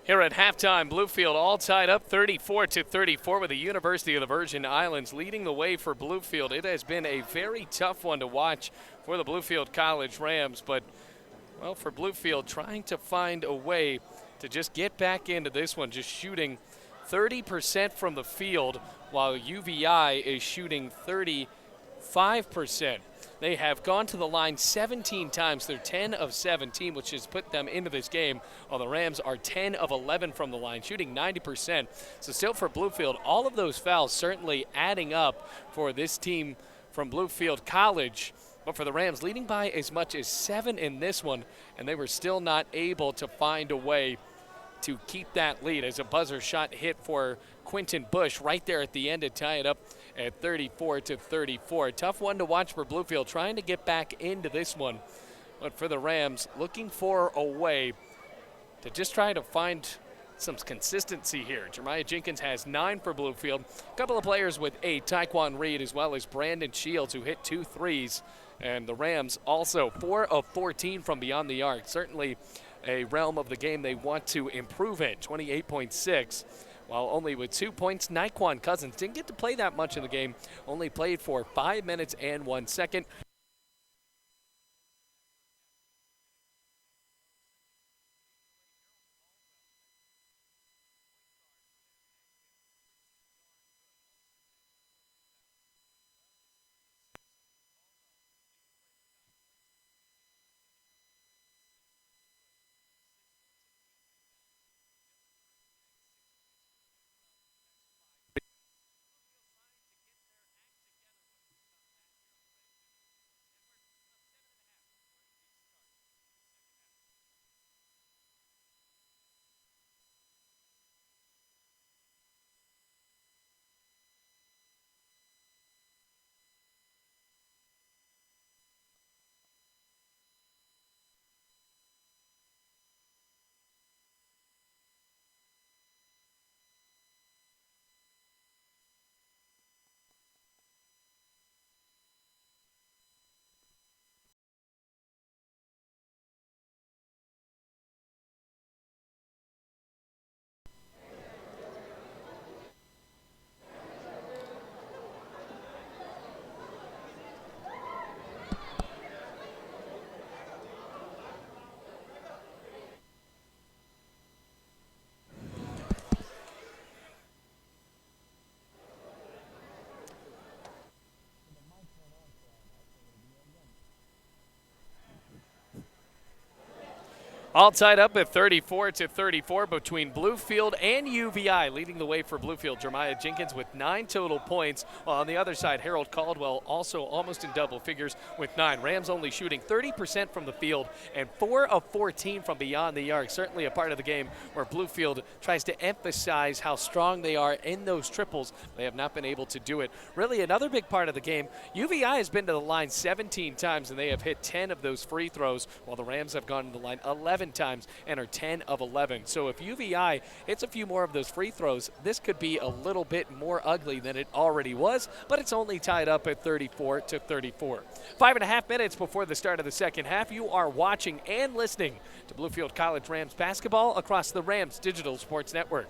Here at halftime, Bluefield all tied up 34-34 with the University of the Virgin Islands leading the way for Bluefield. It has been a very tough one to watch for the Bluefield College Rams, but, well, for Bluefield trying to find a way to just get back into this one, just shooting 30% from the field while UVI is shooting 35%. They have gone to the line 17 times. They're 10 of 17, which has put them into this game, while the Rams are 10 of 11 from the line, shooting 90%. So still for Bluefield, all of those fouls certainly adding up for this team from Bluefield College. But for the Rams, leading by as much as 7 in this one, and they were still not able to find a way to keep that lead as a buzzer shot hit for Quentin Bush right there at the end to tie it up at 34-34. Tough one to watch for Bluefield, trying to get back into this one. But for the Rams, looking for a way to just try to find some consistency here. Jeremiah Jenkins has 9 for Bluefield. A couple of players with 8, Tyquan Reed as well as Brandon Shields, who hit 2 threes. And the Rams also 4 of 14 from beyond the arc. Certainly a realm of the game they want to improve in, 28.6. While only with 2 points, Naquan Cousins didn't get to play that much in the game, only played for 5 minutes and 1 second. All tied up at 34-34 between Bluefield and UVI, leading the way for Bluefield. Jeremiah Jenkins with 9 total points. While on the other side, Harold Caldwell also almost in double figures with 9. Rams only shooting 30% from the field and 4 of 14 from beyond the arc. Certainly a part of the game where Bluefield tries to emphasize how strong they are in those triples. They have not been able to do it. Really another big part of the game, UVI has been to the line 17 times and they have hit 10 of those free throws, while the Rams have gone to the line 11 times and are 10 of 11. So if UVI hits a few more of those free throws, this could be a little bit more ugly than it already was, but it's only tied up at 34-34. 5.5 minutes before the start of the second half, you are watching and listening to Bluefield College Rams basketball across the Rams Digital Sports Network.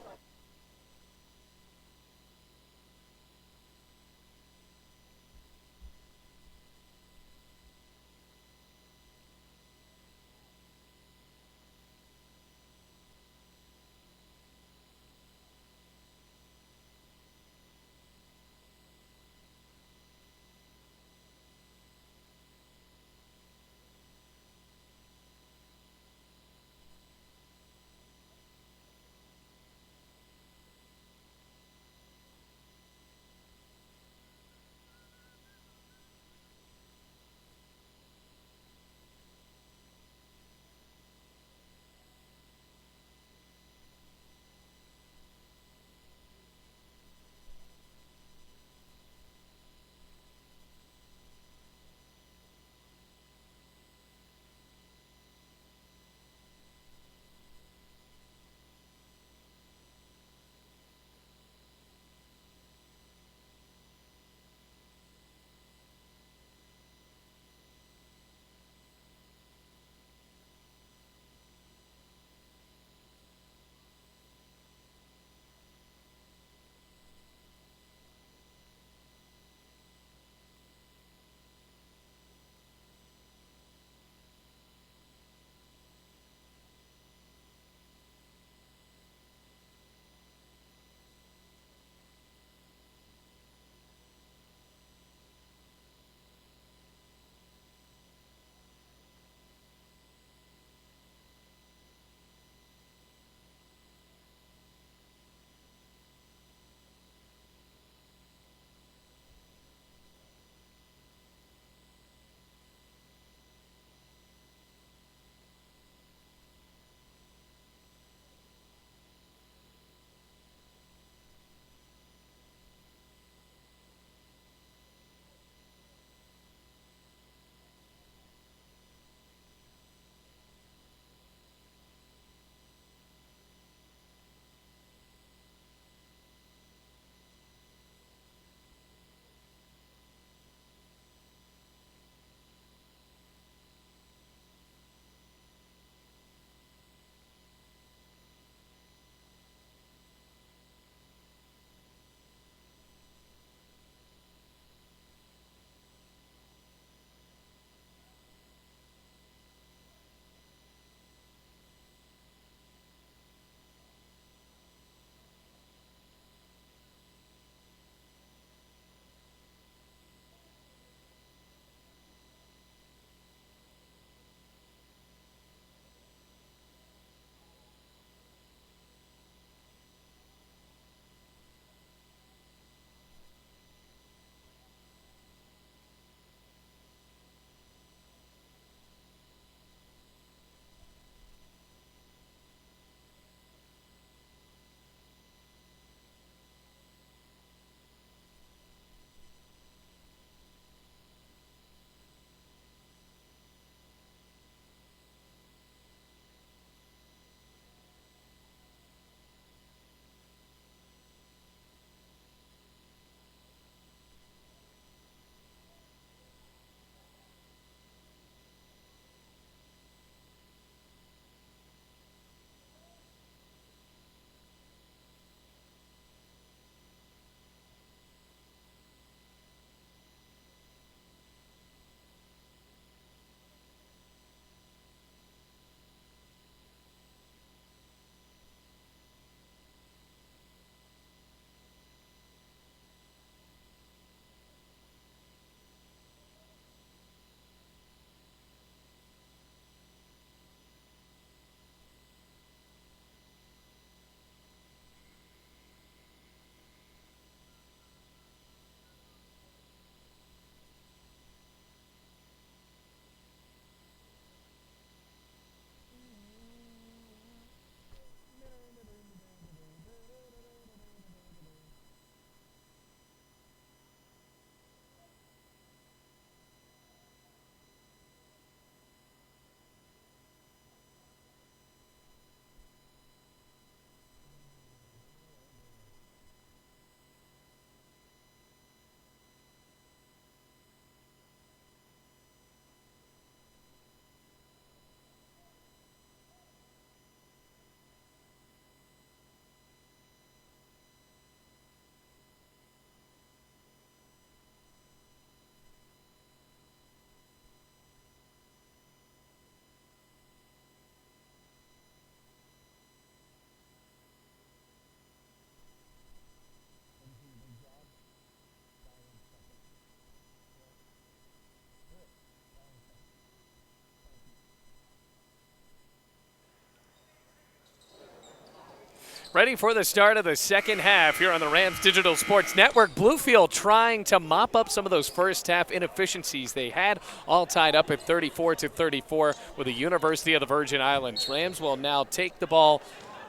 Ready for the start of the second half here on the Rams Digital Sports Network. Bluefield trying to mop up some of those first half inefficiencies they had, all tied up at 34-34 with the University of the Virgin Islands. Rams will now take the ball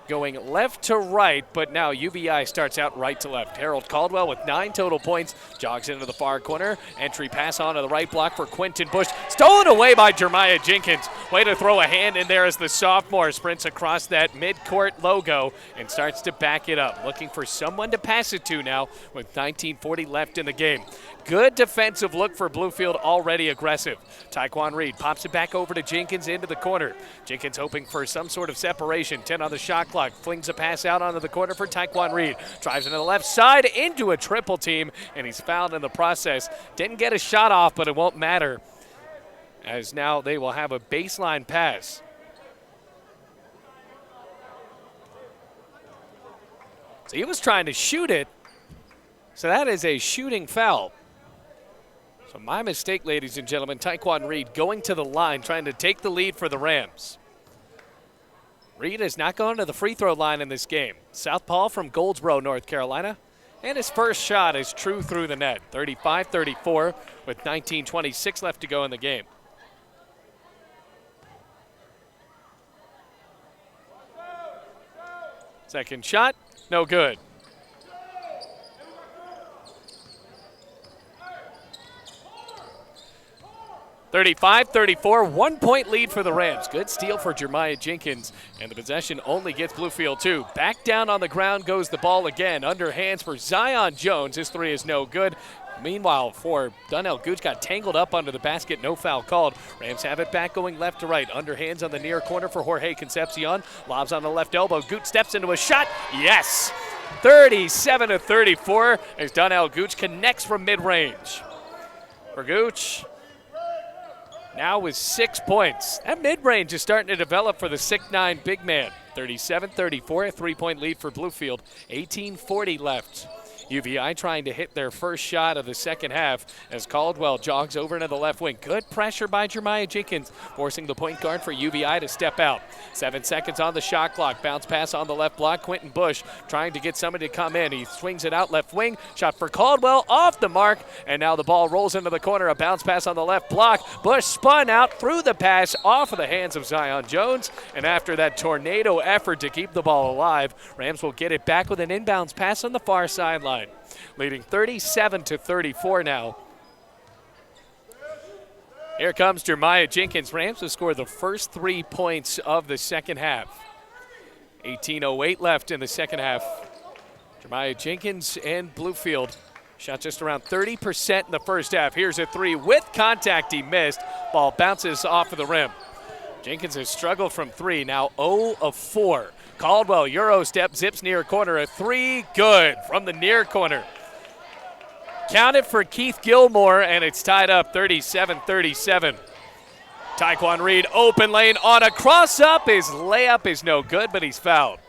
going left to right, but now UVI starts out right to left. Harold Caldwell with 9 total points, jogs into the far corner. Entry pass onto the right block for Quentin Bush. Stolen away by Jeremiah Jenkins. Way to throw a hand in there as the sophomore sprints across that mid-court logo and starts to back it up. Looking for someone to pass it to now with 19:40 left in the game. Good defensive look for Bluefield, already aggressive. Taekwon Reed pops it back over to Jenkins into the corner. Jenkins hoping for some sort of separation. 10 on the shot clock. Flings a pass out onto the corner for Taekwon Reed. Drives into the left side into a triple team, and he's fouled in the process. Didn't get a shot off, but it won't matter, as now they will have a baseline pass. So he was trying to shoot it, so that is a shooting foul. So my mistake, ladies and gentlemen. Taekwon Reed going to the line, trying to take the lead for the Rams. Reed has not gone to the free throw line in this game. Southpaw from Goldsboro, North Carolina. And his first shot is true through the net. 35-34 with 19:26 left to go in the game. Second shot, no good. 35-34, 1 point lead for the Rams. Good steal for Jeremiah Jenkins, and the possession only gets Bluefield 2. Back down on the ground goes the ball again. Underhands for Zion Jones. His three is no good. Meanwhile, for Donnell Gooch, got tangled up under the basket, no foul called. Rams have it back going left to right. Underhands on the near corner for Jorge Concepcion. Lobs on the left elbow. Gooch steps into a shot. Yes! 37-34 as Donnell Gooch connects from mid-range. For Gooch, now with 6 points. That mid-range is starting to develop for the 6'9" big man. 37-34, a 3-point lead for Bluefield. 18:40 left. UVI trying to hit their first shot of the second half as Caldwell jogs over into the left wing. Good pressure by Jeremiah Jenkins, forcing the point guard for UVI to step out. 7 seconds on the shot clock. Bounce pass on the left block. Quentin Bush trying to get somebody to come in. He swings it out left wing. Shot for Caldwell, off the mark, and now the ball rolls into the corner. A bounce pass on the left block. Bush spun out through the pass off of the hands of Zion Jones, and after that tornado effort to keep the ball alive, Rams will get it back with an inbounds pass on the far sideline. Leading 37-34 now. Here comes Jeremiah Jenkins. Rams have scored the first 3 points of the second half. 18:08 left in the second half. Jeremiah Jenkins and Bluefield shot just around 30% in the first half. Here's a three with contact. He missed. Ball bounces off of the rim. Jenkins has struggled from three, now 0 of 4. Caldwell, Euro step, zips near corner. A three, good from the near corner. Counted for Keith Gilmore, and it's tied up 37-37. Taekwon Reed, open lane on a cross-up. His layup is no good, but he's fouled.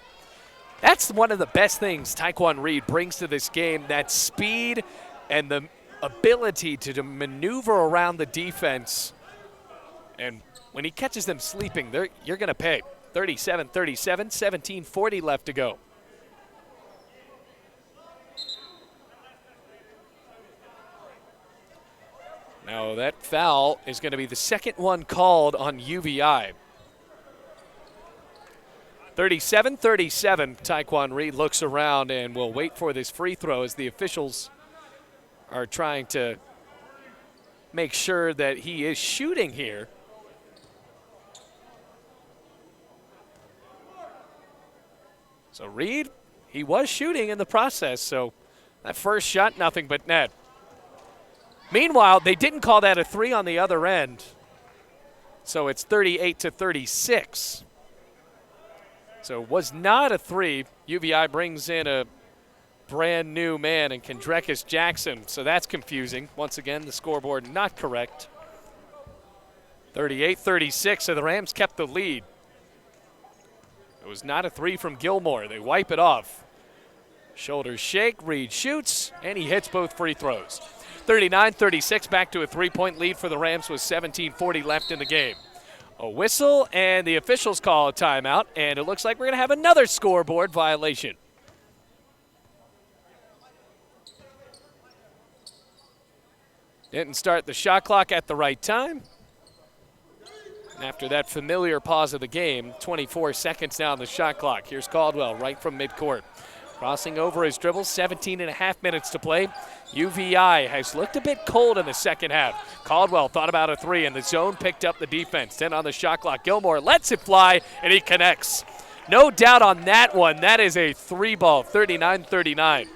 That's one of the best things Taekwon Reed brings to this game, that speed and the ability to maneuver around the defense. And when he catches them sleeping, you're going to pay. 37-37, 17:40 left to go. Now that foul is going to be the second one called on UVI. 37-37, Taekwon Reed looks around and will wait for this free throw as the officials are trying to make sure that he is shooting here. So Reed, he was shooting in the process, so that first shot, nothing but net. Meanwhile, they didn't call that a three on the other end, so it's 38-36. So it was not a three. UVI brings in a brand new man in Kendrekis Jackson, so that's confusing. Once again, the scoreboard not correct. 38-36, so the Rams kept the lead. It was not a three from Gilmore. They wipe it off. Shoulders shake, Reed shoots, and he hits both free throws. 39-36, back to a 3-point lead for the Rams with 17:40 left in the game. A whistle, and the officials call a timeout, and it looks like we're going to have another scoreboard violation. Didn't start the shot clock at the right time. And after that familiar pause of the game, 24 seconds now on the shot clock. Here's Caldwell right from midcourt. Crossing over his dribble, 17 and a half minutes to play. UVI has looked a bit cold in the second half. Caldwell thought about a three, and the zone picked up the defense. 10 on the shot clock. Gilmore lets it fly, and he connects. No doubt on that one. That is a three ball, 39-39.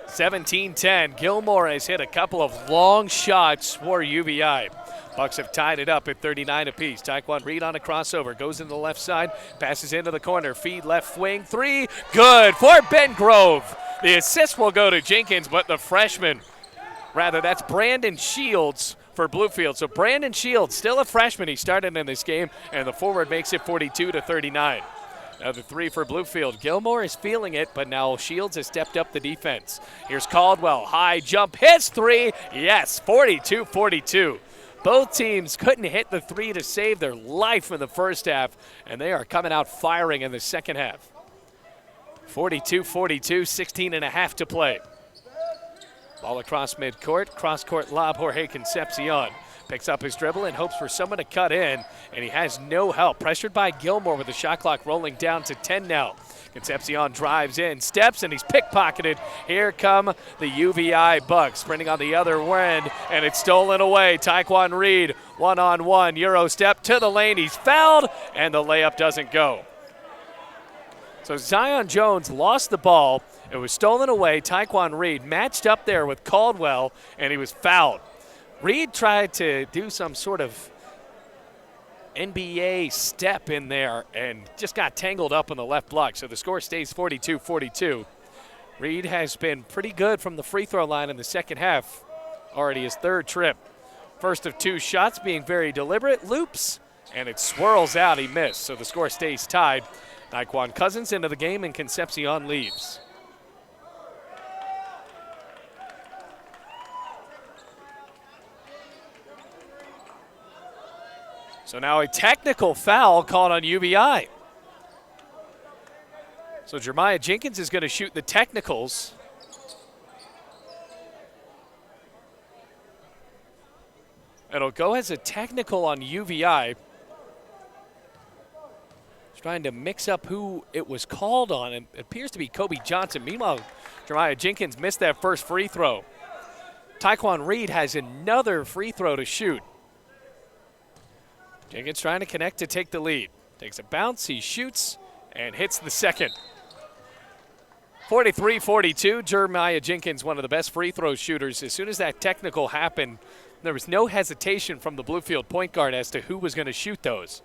17-10. Gilmore has hit a couple of long shots for UVI. Bucks have tied it up at 39 apiece. Taekwon Reed on a crossover. Goes into the left side. Passes into the corner. Feed left wing. Three. Good for Ben Grove. The assist will go to Jenkins, but the freshman, that's Brandon Shields for Bluefield. So Brandon Shields, still a freshman. He started in this game, and the forward makes it 42-39. Another three for Bluefield. Gilmore is feeling it, but now Shields has stepped up the defense. Here's Caldwell. High jump. Hits three. Yes, 42-42. Both teams couldn't hit the three to save their life in the first half, and they are coming out firing in the second half. 42-42, 16 and a half to play. Ball across midcourt, cross-court lob, Jorge Concepcion. Picks up his dribble and hopes for someone to cut in, and he has no help. Pressured by Gilmore with the shot clock rolling down to 10 now. Concepcion drives in, steps, and he's pickpocketed. Here come the UVI Bucks, sprinting on the other end, and it's stolen away. Taekwon Reed, one-on-one, Euro step to the lane. He's fouled, and the layup doesn't go. So Zion Jones lost the ball. It was stolen away. Taekwon Reed matched up there with Caldwell, and he was fouled. Reed tried to do some sort of NBA step in there and just got tangled up on the left block. So the score stays 42-42. Reed has been pretty good from the free throw line in the second half. Already his third trip. First of two shots, being very deliberate. Loops, and it swirls out. He missed. So the score stays tied. Naquan Cousins into the game, and Concepcion leaves. So now a technical foul called on UVI. So Jeremiah Jenkins is going to shoot the technicals. It'll go as a technical on UVI. He's trying to mix up who it was called on. It appears to be Kobe Johnson. Meanwhile, Jeremiah Jenkins missed that first free throw. Taekwon Reed has another free throw to shoot. Jenkins trying to connect to take the lead. Takes a bounce, he shoots, and hits the second. 43-42, Jeremiah Jenkins, one of the best free throw shooters. As soon as that technical happened, there was no hesitation from the Bluefield point guard as to who was going to shoot those.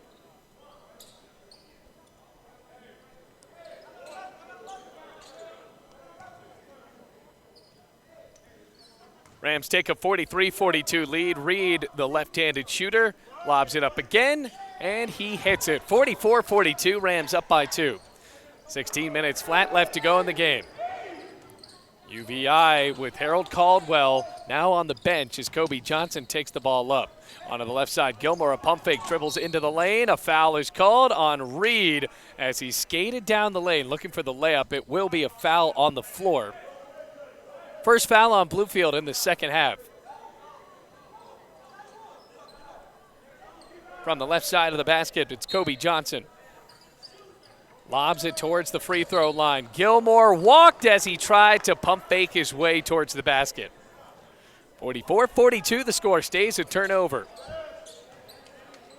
Rams take a 43-42 lead. Reed, the left-handed shooter, lobs it up again, and he hits it. 44-42, Rams up by 2. 16 minutes flat left to go in the game. UVI with Harold Caldwell now on the bench as Kobe Johnson takes the ball up. Onto the left side, Gilmore, a pump fake, dribbles into the lane. A foul is called on Reed as he skated down the lane looking for the layup. It will be a foul on the floor. First foul on Bluefield in the second half. From the left side of the basket, it's Kobe Johnson. Lobs it towards the free throw line. Gilmore walked as he tried to pump fake his way towards the basket. 44-42, the score stays a turnover.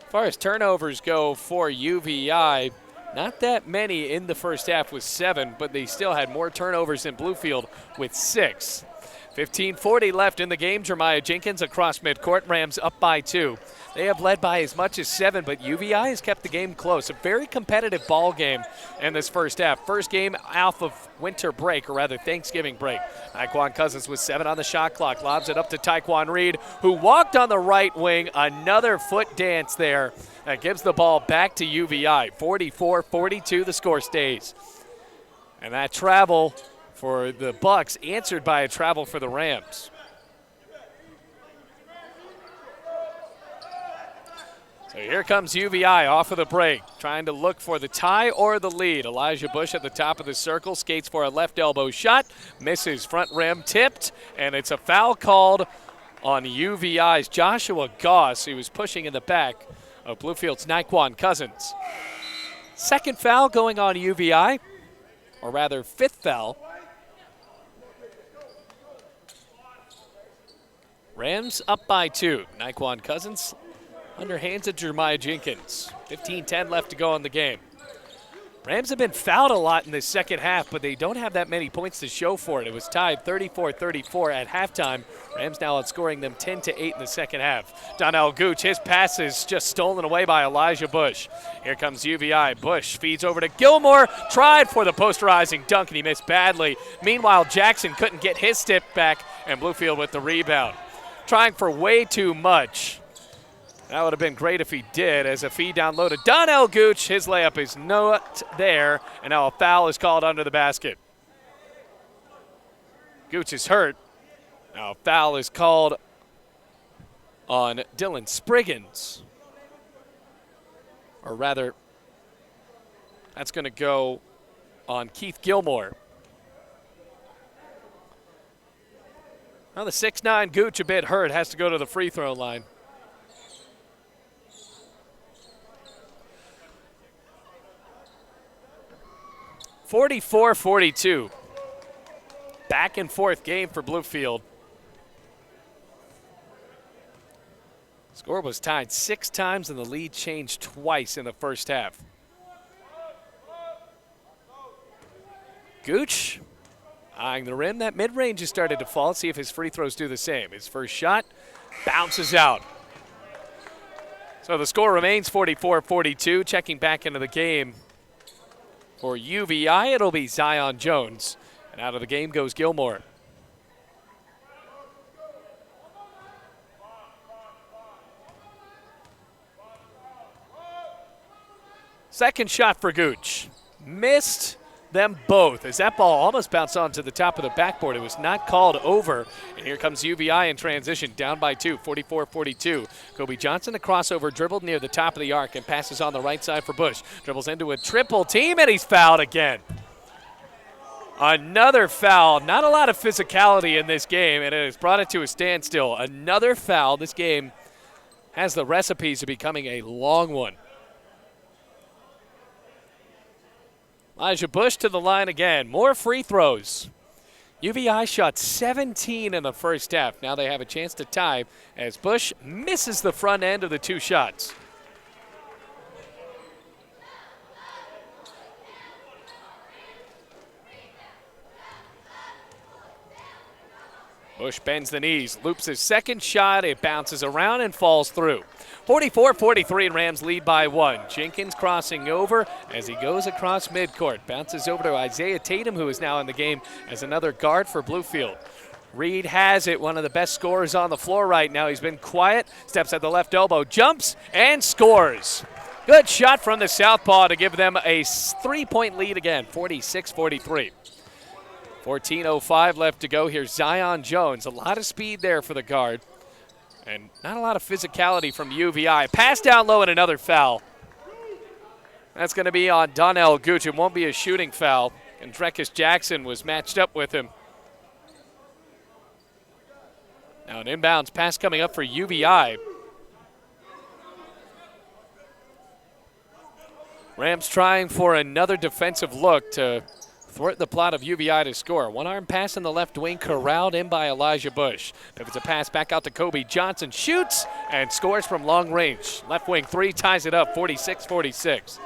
As far as turnovers go for UVI, not that many in the first half with 7, but they still had more turnovers than Bluefield with 6. 15:40 left in the game. Jeremiah Jenkins across midcourt. Rams up by 2. They have led by as much as 7, but UVI has kept the game close. A very competitive ball game in this first half. First game off of winter break, or rather Thanksgiving break. Naquan Cousins with 7 on the shot clock. Lobs it up to Taekwon Reed, who walked on the right wing. Another foot dance there. That gives the ball back to UVI. 44-42, the score stays. And that travel for the Bucks answered by a travel for the Rams. So here comes UVI off of the break, trying to look for the tie or the lead. Elijah Bush at the top of the circle, skates for a left elbow shot, misses, front rim tipped, and it's a foul called on UVI's Joshua Goss. He was pushing in the back of Bluefield's Naquan Cousins. Second foul going on UVI, or rather fifth foul. Rams up by 2. Naquan Cousins underhands at Jeremiah Jenkins. 15-10 left to go in the game. Rams have been fouled a lot in the second half, but they don't have that many points to show for it. It was tied 34-34 at halftime. Rams now outscoring them 10-8 in the second half. Donnell Gooch, his pass is just stolen away by Elijah Bush. Here comes UVI. Bush feeds over to Gilmore, tried for the posterizing dunk, and he missed badly. Meanwhile, Jackson couldn't get his step back, and Bluefield with the rebound. Trying for way too much. That would have been great if he did, as a feed down low to Donnell Gooch. His layup is not there, and now a foul is called under the basket. Gooch is hurt. Now a foul is called on Dylan Spriggins. Or rather, that's going to go on Keith Gilmore. Now the 6'9" Gooch, a bit hurt, has to go to the free throw line. (44-42). Back and forth game for Bluefield. Score was tied 6 times and the lead changed twice in the first half. Gooch eyeing the rim. That mid-range has started to fall. Let's see if his free throws do the same. His first shot bounces out. So the score remains 44-42. Checking back into the game for UVI, it'll be Zion Jones. And out of the game goes Gilmore. Second shot for Gooch. Missed them both as that ball almost bounced onto the top of the backboard. It was not called over. And here comes UVI in transition, down by 2, 44-42. Kobe Johnson, a crossover, dribbled near the top of the arc and passes on the right side for Bush. Dribbles into a triple team, and he's fouled again. Another foul. Not a lot of physicality in this game, and it has brought it to a standstill. Another foul. This game has the recipes of becoming a long one. Elijah Bush to the line again. More free throws. UVI shot 17 in the first half. Now they have a chance to tie as Bush misses the front end of the 2 shots. Bush bends the knees, loops his second shot. It bounces around and falls through. 44-43, and Rams lead by 1. Jenkins crossing over as he goes across midcourt. Bounces over to Isaiah Tatum, who is now in the game as another guard for Bluefield. Reed has it, one of the best scorers on the floor right now. He's been quiet, steps at the left elbow, jumps, and scores. Good shot from the southpaw to give them a 3-point lead again, 46-43. 14:05 left to go. Here's Zion Jones. A lot of speed there for the guard. And not a lot of physicality from UVI. Pass down low and another foul. That's going to be on Donnell Gooch. It won't be a shooting foul. And Drekus Jackson was matched up with him. Now an inbounds pass coming up for UVI. Rams trying for another defensive look to thwart the plot of UVI to score. One arm pass in the left wing, corralled in by Elijah Bush. Pivots a pass back out to Kobe Johnson, shoots and scores from long range. Left wing 3 ties it up, 46-46.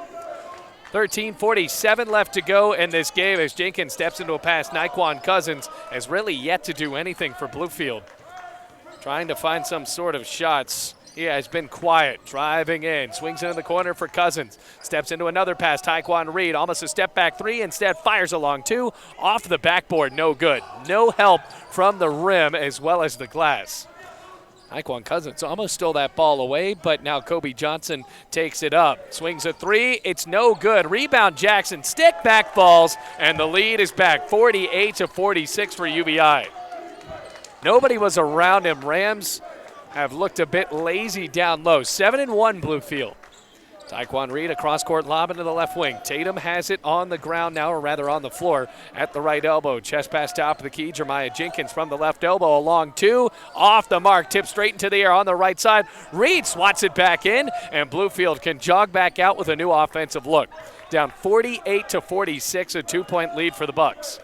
13:47 left to go in this game as Jenkins steps into a pass. Naquan Cousins has really yet to do anything for Bluefield. Trying to find some sort of shots. He has been quiet, driving in, swings into the corner for Cousins. Steps into another pass, Taekwon Reed, almost a step back 3, instead fires along 2, off the backboard, no good. No help from the rim as well as the glass. Taekwon Cousins almost stole that ball away, but now Kobe Johnson takes it up. Swings a 3, it's no good. Rebound Jackson, stick back falls, and the lead is back, 48-46 for UVI. Nobody was around him. Rams have looked a bit lazy down low. 7-1 Bluefield. Tyquan Reed, a cross-court lob into the left wing. Tatum has it on the ground now, or rather on the floor at the right elbow. Chest pass top of the key. Jeremiah Jenkins from the left elbow, along two. Off the mark, tip straight into the air on the right side. Reed swats it back in, and Bluefield can jog back out with a new offensive look. Down 48-46, a 2-point lead for the Bucks.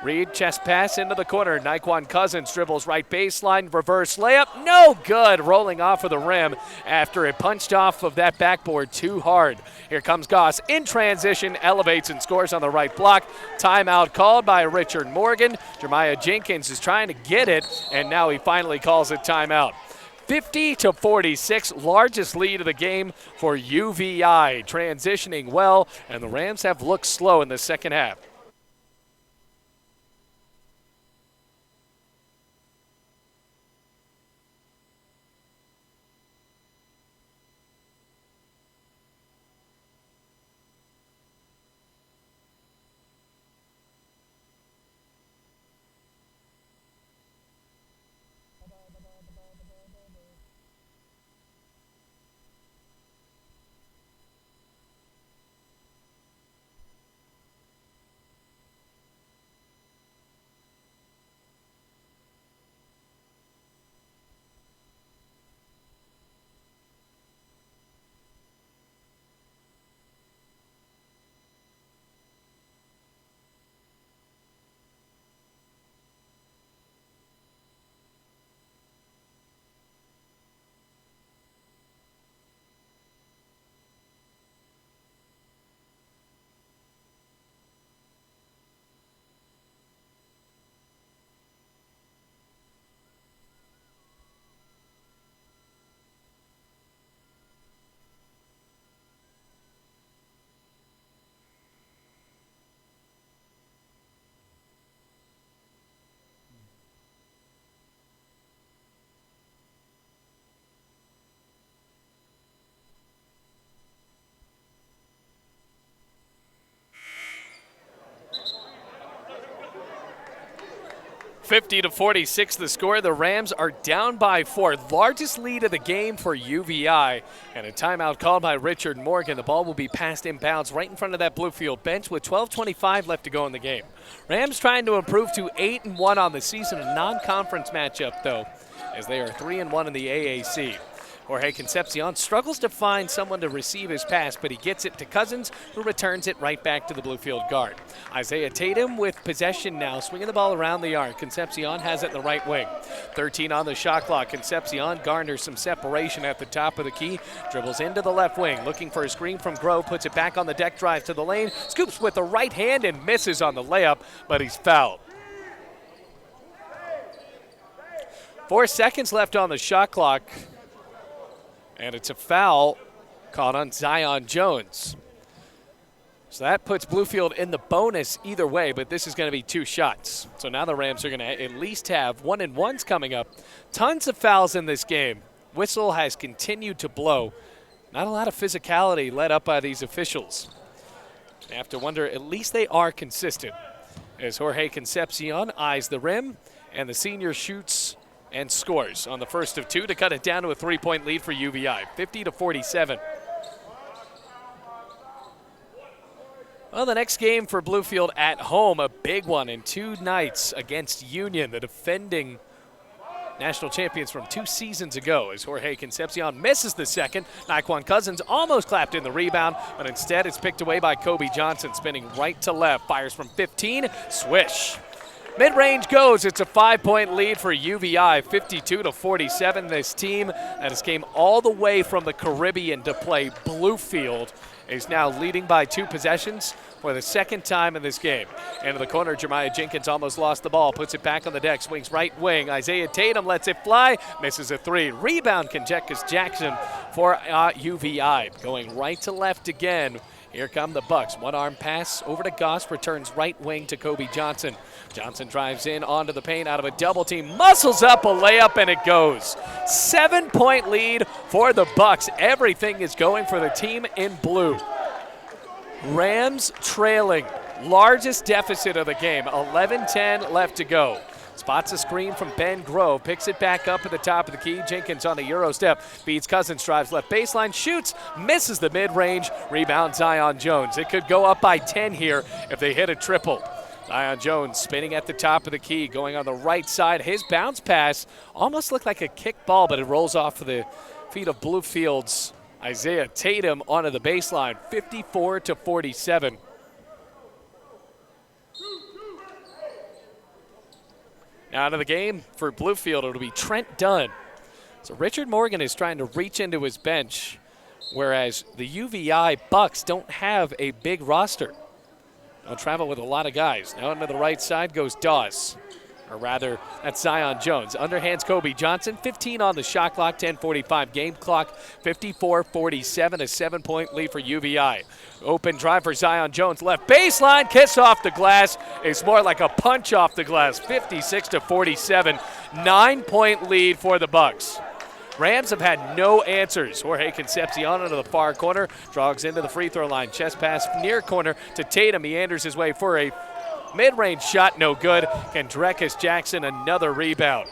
Reed, chest pass into the corner. Naquan Cousins dribbles right baseline, reverse layup, no good. Rolling off of the rim after it punched off of that backboard too hard. Here comes Goss in transition, elevates and scores on the right block. Timeout called by Richard Morgan. Jeremiah Jenkins is trying to get it, and now he finally calls it timeout. 50-46, largest lead of the game for UVI. Transitioning well, and the Rams have looked slow in the second half. (50-46) the score. The Rams are down by 4. Largest lead of the game for UVI. And a timeout called by Richard Morgan. The ball will be passed inbounds right in front of that Bluefield bench with 12:25 left to go in the game. Rams trying to improve to 8-1 on the season. A non-conference matchup, though, as they are 3-1 in the AAC. Jorge Concepcion struggles to find someone to receive his pass, but he gets it to Cousins, who returns it right back to the Bluefield guard. Isaiah Tatum with possession now, swinging the ball around the arc. Concepcion has it in the right wing. 13 on the shot clock. Concepcion garners some separation at the top of the key, dribbles into the left wing, looking for a screen from Grove, puts it back on the deck, drive to the lane, scoops with the right hand and misses on the layup, but he's fouled. 4 seconds left on the shot clock. And it's a foul called on Zion Jones. So that puts Bluefield in the bonus either way, but this is going to be 2 shots. So now the Rams are going to at least have 1-and-1s coming up. Tons of fouls in this game. Whistle has continued to blow. Not a lot of physicality led up by these officials. You have to wonder, at least they are consistent. As Jorge Concepcion eyes the rim, and the senior shoots and scores on the first of 2 to cut it down to a 3-point lead for UVI, 50-47. Well, the next game for Bluefield at home, a big one in 2 nights against Union, the defending national champions from 2 seasons ago, as Jorge Concepcion misses the second. Naquan Cousins almost clapped in the rebound, but instead it's picked away by Kobe Johnson, spinning right to left, fires from 15, swish. Mid-range goes. It's a 5-point lead for UVI, 52-47. This team that has came all the way from the Caribbean to play Bluefield is now leading by 2 possessions for the second time in this game. Into the corner, Jeremiah Jenkins almost lost the ball, puts it back on the deck, swings right wing. Isaiah Tatum lets it fly, misses a 3. Rebound, Conjectus Jackson for UVI. Going right to left again. Here come the Bucks. One-arm pass over to Goss, returns right wing to Kobe Johnson. Johnson drives in onto the paint out of a double team, muscles up a layup, and it goes. 7-point lead for the Bucks. Everything is going for the team in blue. Rams trailing. Largest deficit of the game, 11-10 left to go. Spots a screen from Ben Grove, picks it back up at the top of the key. Jenkins on the Euro step, feeds Cousins, drives left baseline, shoots, misses the mid-range, rebound Zion Jones. It could go up by 10 here if they hit a triple. Zion Jones spinning at the top of the key, going on the right side. His bounce pass almost looked like a kick ball, but it rolls off of the feet of Bluefield's Isaiah Tatum onto the baseline, 54-47. Now out of the game for Bluefield, it'll be Trent Dunn. So Richard Morgan is trying to reach into his bench, whereas the UVI Bucks don't have a big roster. They'll travel with a lot of guys. Now into the right side goes Dawes. Or rather, that's Zion Jones. Underhands Kobe Johnson, 15 on the shot clock, 10:45 game clock, 54-47, a 7-point lead for UVI. Open drive for Zion Jones, left baseline, kiss off the glass. It's more like a punch off the glass, 56-47, 9-point lead for the Bucks. Rams have had no answers. Jorge Concepcion into the far corner, jogs into the free throw line, chest pass near corner to Tatum. Meanders his way for a mid-range shot, no good. Kendreckus Jackson, another rebound.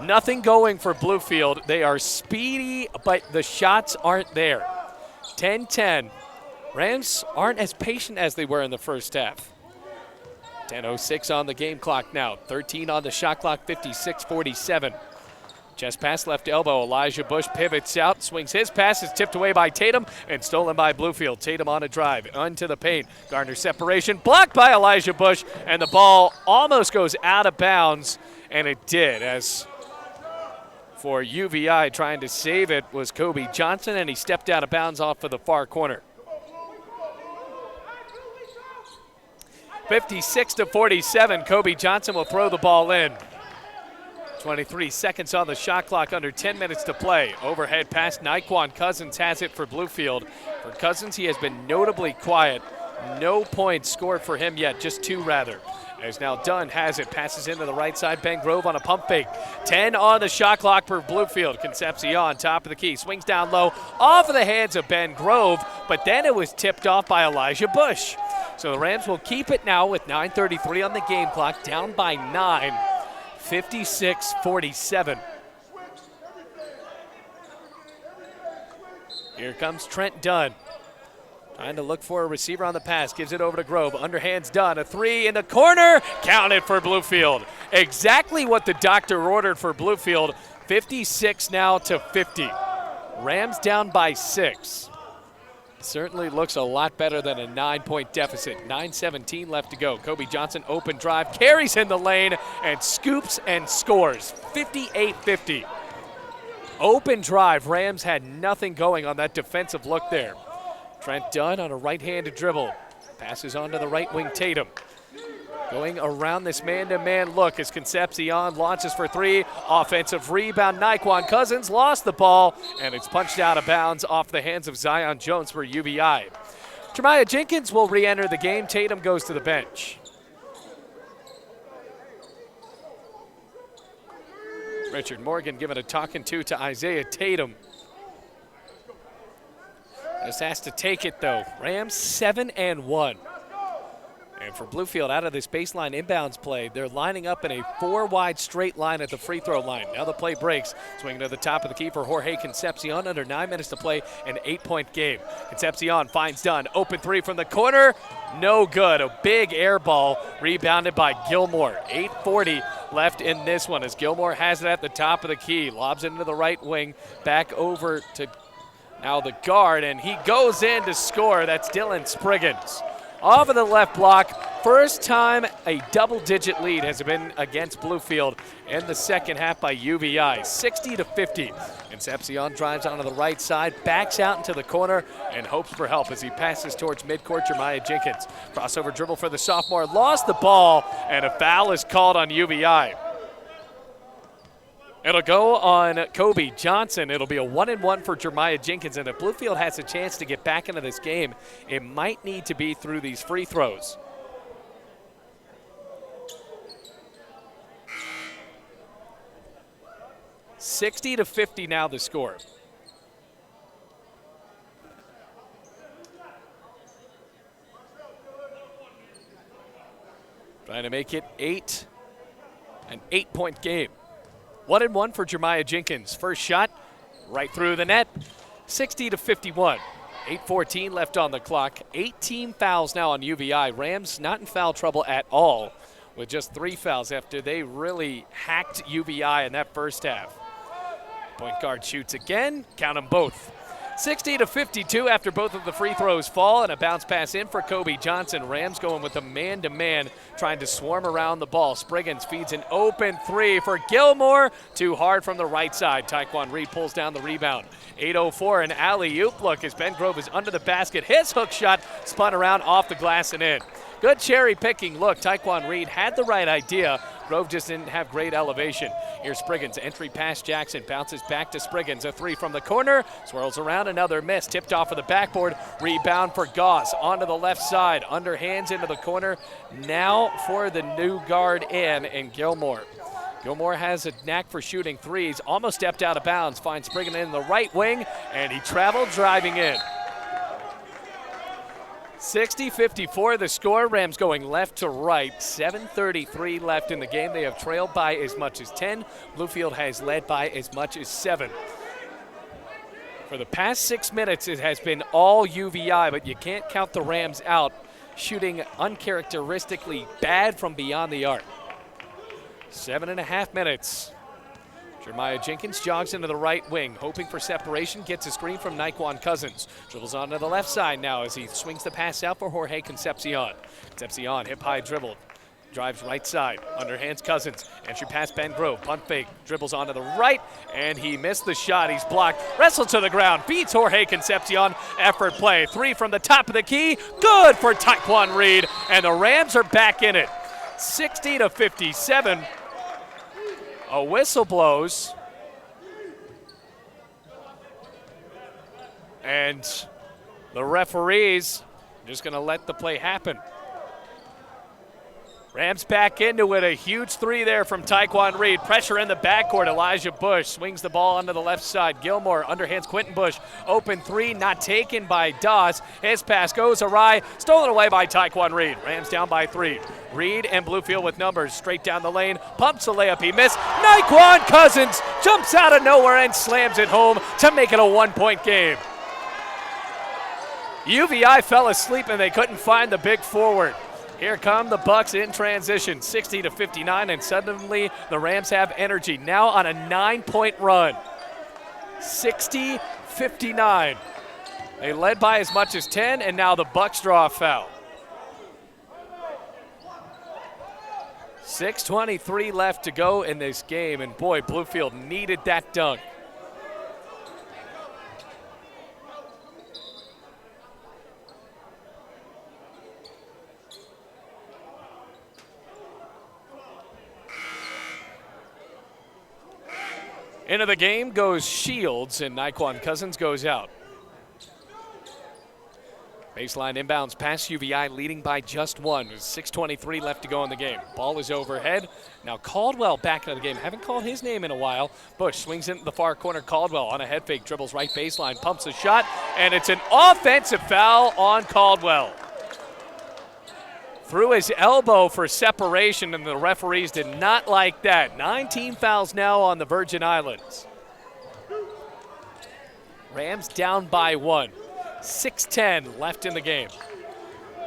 Nothing going for Bluefield. They are speedy, but the shots aren't there. 10-10. Rams aren't as patient as they were in the first half. 10:06 on the game clock now. 13 on the shot clock, 56-47. Chest pass, left elbow. Elijah Bush pivots out, swings his pass, is tipped away by Tatum and stolen by Bluefield. Tatum on a drive, onto the paint. Gardner separation, blocked by Elijah Bush, and the ball almost goes out of bounds, and it did. As for UVI, trying to save it was Kobe Johnson, and he stepped out of bounds off of the far corner. 56-47, Kobe Johnson will throw the ball in. 23 seconds on the shot clock, under 10 minutes to play. Overhead pass, Nae'Qwan Cousins has it for Bluefield. For Cousins, he has been notably quiet. No points scored for him yet, just 2 rather. As now Dunn has it, passes into the right side. Ben Grove on a pump fake. 10 on the shot clock for Bluefield. Concepcion, top of the key, swings down low, off of the hands of Ben Grove, but then it was tipped off by Elijah Bush. So the Rams will keep it now with 9:33 on the game clock, down by 9. 56-47. Here comes Trent Dunn. Trying to look for a receiver on the pass. Gives it over to Grove. Underhands Dunn. A 3 in the corner. Counted for Bluefield. Exactly what the doctor ordered for Bluefield. 56 now to 50. Rams down by 6. Certainly looks a lot better than a 9-point deficit. 9:17 left to go. Kobe Johnson, open drive, carries in the lane, and scoops and scores. 58-50. Open drive. Rams had nothing going on that defensive look there. Trent Dunn on a right-handed dribble. Passes on to the right wing Tatum. Going around this man-to-man look as Concepcion launches for 3. Offensive rebound. Nae'Qwan Cousins lost the ball, and it's punched out of bounds off the hands of Zion Jones for UVI. Jeremiah Jenkins will re-enter the game. Tatum goes to the bench. Richard Morgan giving a talking to Isaiah Tatum. Just has to take it, though. Rams 7-1. And for Bluefield, out of this baseline inbounds play, they're lining up in a 4-wide straight line at the free throw line. Now the play breaks. Swinging to the top of the key for Jorge Concepcion. Under 9 minutes to play, an 8-point game. Concepcion finds Dunn. Open 3 from the corner. No good. A big air ball rebounded by Gilmore. 8:40 left in this one as Gilmore has it at the top of the key. Lobs it into the right wing. Back over to now the guard, and he goes in to score. That's Dylan Spriggans. Off of the left block. First time a double-digit lead has been against Bluefield in the second half by UVI, 60-50. Concepcion drives onto the right side, backs out into the corner, and hopes for help as he passes towards midcourt. Jeremiah Jenkins. Crossover dribble for the sophomore. Lost the ball, and a foul is called on UVI. It'll go on Kobe Johnson. It'll be a 1-1 for Jeremiah Jenkins. And if Bluefield has a chance to get back into this game, it might need to be through these free throws. $60-50 now the score. Trying to make it 8 An 8-point game. 1-1 for Jeremiah Jenkins. First shot, right through the net, 60-51. 8:14 left on the clock. 18 fouls now on UVI. Rams not in foul trouble at all with just 3 fouls after they really hacked UVI in that first half. Point guard shoots again. Count them both. 60-52 after both of the free throws fall, and a bounce pass in for Kobe Johnson. Rams going with a man-to-man, trying to swarm around the ball. Spriggins feeds an open 3 for Gilmore. Too hard from the right side. Taekwon Reed pulls down the rebound. 8:04, an alley-oop look as Ben Grove is under the basket. His hook shot spun around off the glass and in. Good cherry-picking look. Taekwon Reed had the right idea. Grove just didn't have great elevation. Here's Spriggins, entry past Jackson, bounces back to Spriggins. A 3 from the corner, swirls around, another miss, tipped off of the backboard. Rebound for Goss, onto the left side, underhands into the corner. Now for the new guard in, and Gilmore. Gilmore has a knack for shooting threes, almost stepped out of bounds, finds Spriggins in the right wing, and he traveled driving in. 60-54 the score. Rams going left to right. 7:33 left in the game. They have trailed by as much as 10. Bluefield has led by as much as 7. For the past 6 minutes, it has been all UVI, but you can't count the Rams out, shooting uncharacteristically bad from beyond the arc. 7.5 minutes. Jeremiah Jenkins jogs into the right wing, hoping for separation, gets a screen from Naquan Cousins. Dribbles onto the left side now as he swings the pass out for Jorge Concepcion. Concepcion, hip-high dribble, drives right side, underhands Cousins. Entry pass Ben Grove, punt fake, dribbles onto the right, and he missed the shot. He's blocked, wrestled to the ground, beats Jorge Concepcion. Effort play, 3 from the top of the key, good for Taekwon Reed, and the Rams are back in it. 60-57. A whistle blows, and the referees are just going to let the play happen. Rams back into it. A huge 3 there from Taekwon Reed. Pressure in the backcourt. Elijah Bush swings the ball onto the left side. Gilmore underhands Quentin Bush. Open 3, not taken by Dawes. His pass goes awry. Stolen away by Taekwon Reed. Rams down by 3. Reed and Bluefield with numbers. Straight down the lane. Pumps a layup. He missed. Naquan Cousins jumps out of nowhere and slams it home to make it a 1-point game. UVI fell asleep and they couldn't find the big forward. Here come the Bucks in transition, 60-59, and suddenly the Rams have energy. Now on a 9-point run, 60-59. They led by as much as 10, and now the Bucks draw a foul. 6:23 left to go in this game, and boy, Bluefield needed that dunk. Into the game goes Shields, and Naquan Cousins goes out. Baseline inbounds pass, UVI leading by just 1. There's 6:23 left to go in the game. Ball is overhead. Now Caldwell back into the game. Haven't called his name in a while. Bush swings into the far corner. Caldwell on a head fake, dribbles right baseline, pumps a shot, and it's an offensive foul on Caldwell. Threw his elbow for separation, and the referees did not like that. 19 fouls now on the Virgin Islands. Rams down by 1. 6:10 left in the game.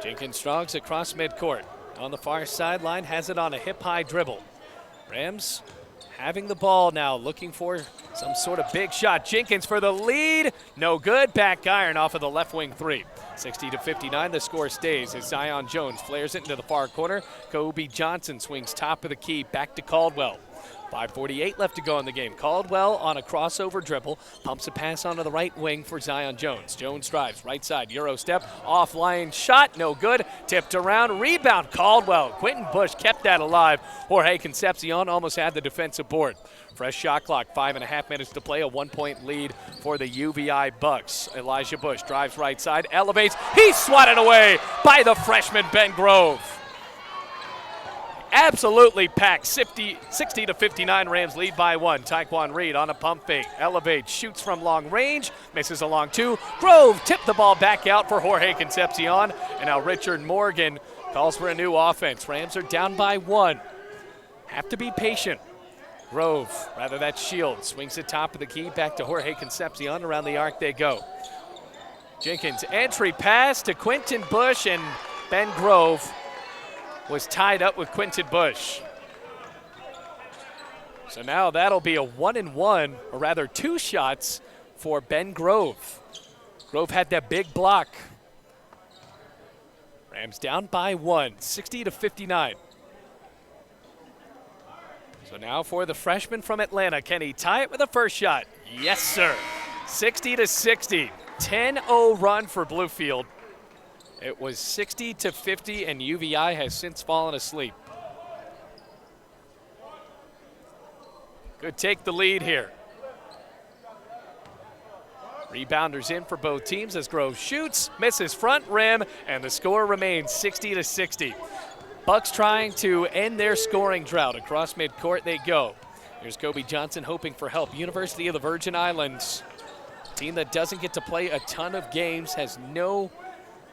Jenkins jogs across midcourt. On the far sideline, has it on a hip-high dribble. Rams having the ball now, looking for some sort of big shot. Jenkins for the lead. No good. Back iron off of the left wing 3. 60-59, the score stays as Zion Jones flares it into the far corner. Kobe Johnson swings top of the key back to Caldwell. 5:48 left to go in the game. Caldwell on a crossover dribble, pumps a pass onto the right wing for Zion Jones. Jones drives, right side, Euro step, offline shot, no good. Tipped around, rebound, Caldwell. Quentin Bush kept that alive. Jorge Concepcion almost had the defensive board. Fresh shot clock, 5.5 minutes to play, a 1-point lead for the UVI Bucks. Elijah Bush drives right side, elevates, he's swatted away by the freshman Ben Grove. Absolutely packed. 60-59, Rams lead by 1. Taekwon Reed on a pump fake, elevates, shoots from long range, misses a long 2. Grove tipped the ball back out for Jorge Concepcion, and now Richard Morgan calls for a new offense. Rams are down by 1. have to be patient. Grove, rather that's Shields, swings it top of the key, back to Jorge Concepcion. Around the arc they go. Jenkins, entry pass to Quentin Bush, and Ben Grove was tied up with Quentin Bush. So now that'll be a 1-and-1, or rather 2 shots for Ben Grove. Grove had that big block. Rams down by 1, 60-59. So now for the freshman from Atlanta, can he tie it with a first shot? Yes, sir. 60-60, 10-0 run for Bluefield. It was 60-50, and UVI has since fallen asleep. Could take the lead here. Rebounders in for both teams as Grove shoots, misses front rim, and the score remains 60-60. Bucks trying to end their scoring drought. Across midcourt they go. Here's Kobe Johnson hoping for help. University of the Virgin Islands, team that doesn't get to play a ton of games, has no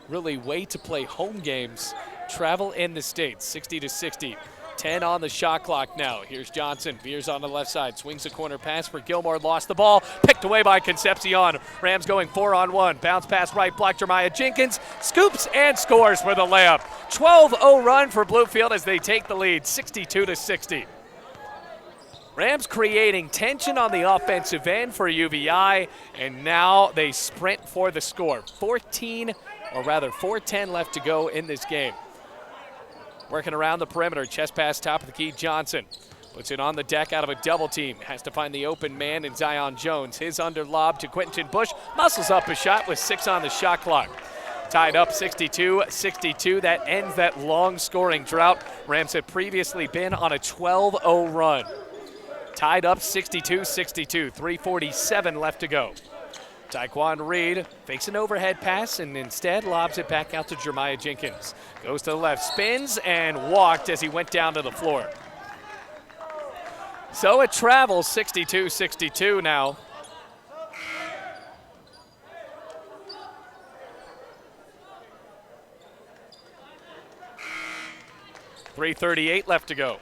really way to play home games. Travel in the States, 60-60. 10 on the shot clock now. Here's Johnson, veers on the left side, swings a corner pass for Gilmore, lost the ball, picked away by Concepcion. Rams going 4-on-1, bounce pass right block, Jeremiah Jenkins, scoops and scores for the layup. 12-0 run for Bluefield as they take the lead, 62-60. Rams creating tension on the offensive end for UVI, and now they sprint for the score. 4:10 left to go in this game. Working around the perimeter, chest pass top of the key, Johnson. Puts it on the deck out of a double team. Has to find the open man in Zion Jones. His under lob to Quentin Bush. Muscles up a shot with 6 on the shot clock. Tied up 62-62. That ends that long scoring drought. Rams had previously been on a 12-0 run. Tied up 62-62. 3:47 left to go. Taekwon Reed fakes an overhead pass and instead lobs it back out to Jeremiah Jenkins. Goes to the left, spins, and walked as he went down to the floor. So it travels 62-62 now. .338 left to go.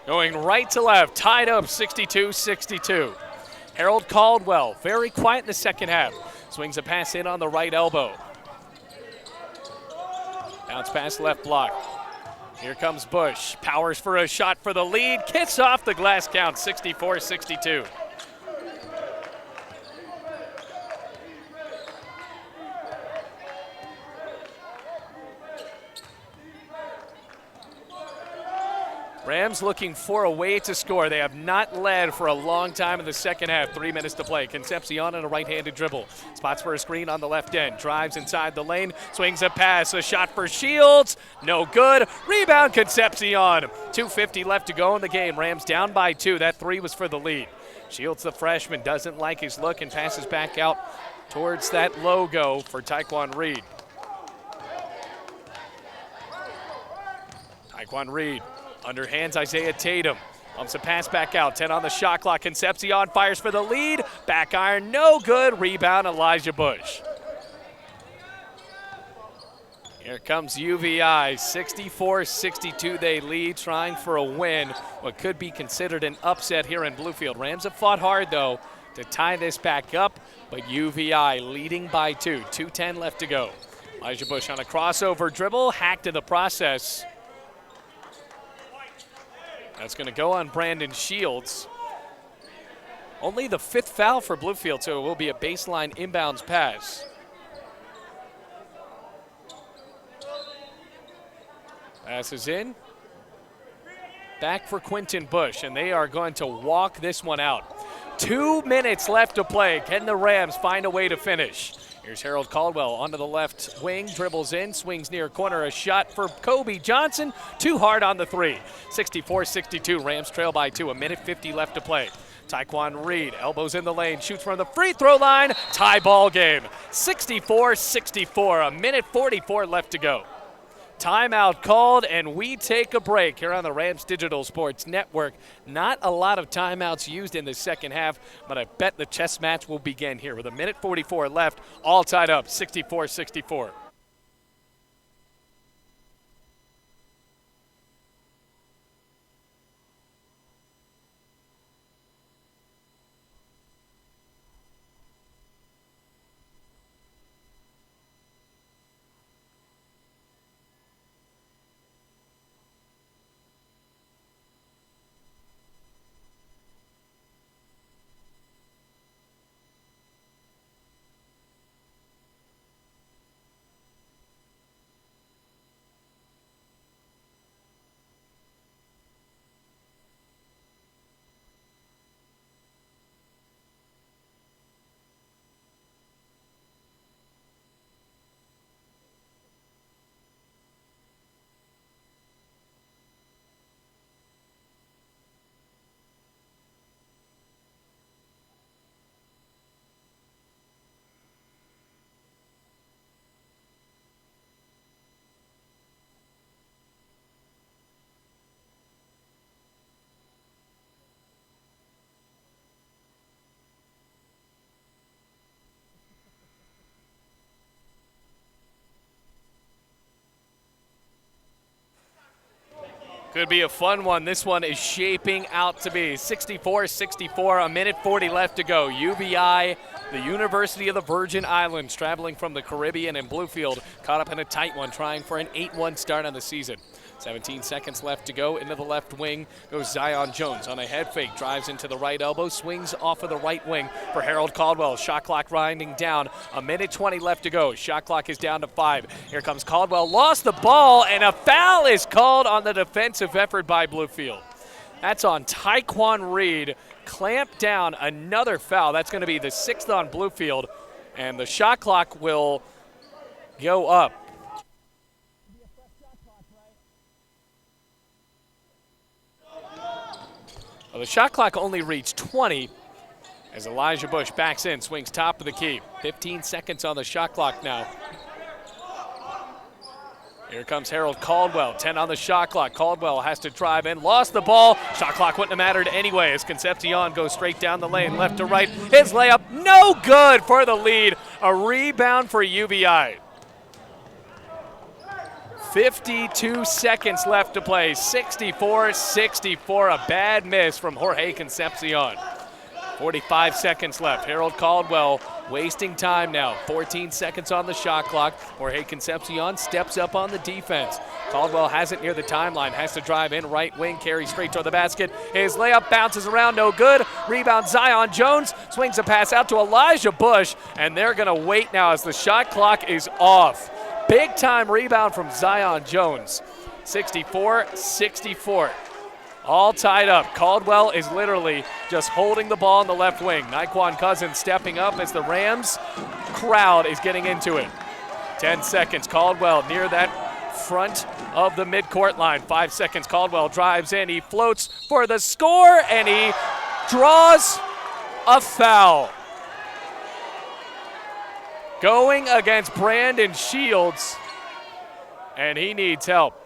Going right to left, tied up 62-62. Harold Caldwell, very quiet in the second half. Swings a pass in on the right elbow. Bounce pass left block. Here comes Bush. Powers for a shot for the lead. Kicks off the glass count, 64-62. Rams looking for a way to score. They have not led for a long time in the second half. 3 minutes to play. Concepcion on a right-handed dribble. Spots for a screen on the left end. Drives inside the lane. Swings a pass. A shot for Shields. No good. Rebound Concepcion. 2:50 left to go in the game. Rams down by 2. That 3 was for the lead. Shields, the freshman, doesn't like his look and passes back out towards that logo for Taekwon Reed. Taekwon Reed. Underhands Isaiah Tatum. Pumps a pass back out. 10 on the shot clock. Concepcion fires for the lead. Back iron, no good. Rebound, Elijah Bush. Here comes UVI. 64-62 they lead, trying for a win. What could be considered an upset here in Bluefield. Rams have fought hard, though, to tie this back up, but UVI leading by 2. 2:10 left to go. Elijah Bush on a crossover dribble. Hacked in the process. That's going to go on Brandon Shields. Only the 5th foul for Bluefield, so it will be a baseline inbounds pass. Pass is in. Back for Quentin Bush, and they are going to walk this one out. 2 minutes left to play. Can the Rams find a way to finish? Here's Harold Caldwell onto the left wing, dribbles in, swings near corner, a shot for Kobe Johnson. Too hard on the 3. 64-62, Rams trail by 2, 1:50 left to play. Taekwon Reed, elbows in the lane, shoots from the free throw line, tie ball game. 64-64, 1:44 left to go. Timeout called, and we take a break here on the Rams Digital Sports Network. Not a lot of timeouts used in the second half, but I bet the chess match will begin here with 1:44 left, all tied up, 64-64. Could be a fun one. This one is shaping out to be 64-64, 1:40 left to go. UVI, the University of the Virgin Islands, traveling from the Caribbean and Bluefield, caught up in a tight one, trying for an 8-1 start on the season. 17 seconds left to go. Into the left wing goes Zion Jones on a head fake, drives into the right elbow, swings off of the right wing for Harold Caldwell. Shot clock winding down. 1:20 left to go. Shot clock is down to 5. Here comes Caldwell. Lost the ball, and a foul is called on the defensive effort by Bluefield. That's on Tyquan Reed. Clamped down, another foul. That's going to be the 6th on Bluefield, and the shot clock will go up. Well, the shot clock only reached 20 as Elijah Bush backs in, swings top of the key. 15 seconds on the shot clock now. Here comes Harold Caldwell, 10 on the shot clock. Caldwell has to drive in, lost the ball. Shot clock wouldn't have mattered anyway as Concepcion goes straight down the lane, left to right. His layup, no good for the lead. A rebound for UVI. 52 seconds left to play, 64-64, a bad miss from Jorge Concepcion. 45 seconds left. Harold Caldwell wasting time now. 14 seconds on the shot clock. Jorge Concepcion steps up on the defense. Caldwell has it near the timeline, has to drive in right wing, carry straight toward the basket. His layup bounces around, no good. Rebound Zion Jones, swings a pass out to Elijah Bush, and they're going to wait now as the shot clock is off. Big time rebound from Zion Jones. 64-64. All tied up. Caldwell is literally just holding the ball in the left wing. Naquan Cousins stepping up as the Rams crowd is getting into it. 10 seconds. Caldwell near that front of the midcourt line. 5 seconds. Caldwell drives in. He floats for the score, and he draws a foul. Going against Brandon Shields, and he needs help.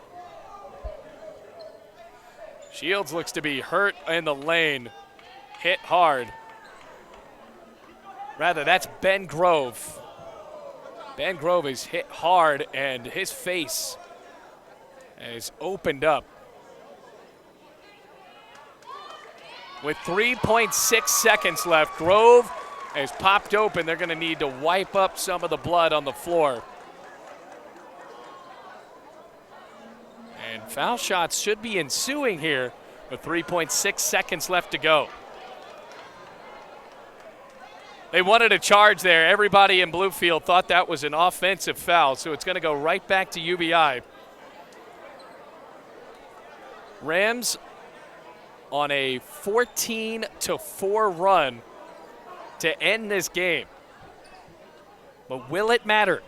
Shields looks to be hurt in the lane, hit hard. Rather, that's Ben Grove. Ben Grove is hit hard, and his face is opened up. With 3.6 seconds left, Grove is popped open. They're going to need to wipe up some of the blood on the floor. And foul shots should be ensuing here with 3.6 seconds left to go. They wanted a charge there. Everybody in Bluefield thought that was an offensive foul, so it's going to go right back to UVI. Rams on a 14-4 run to end this game. But will it matter?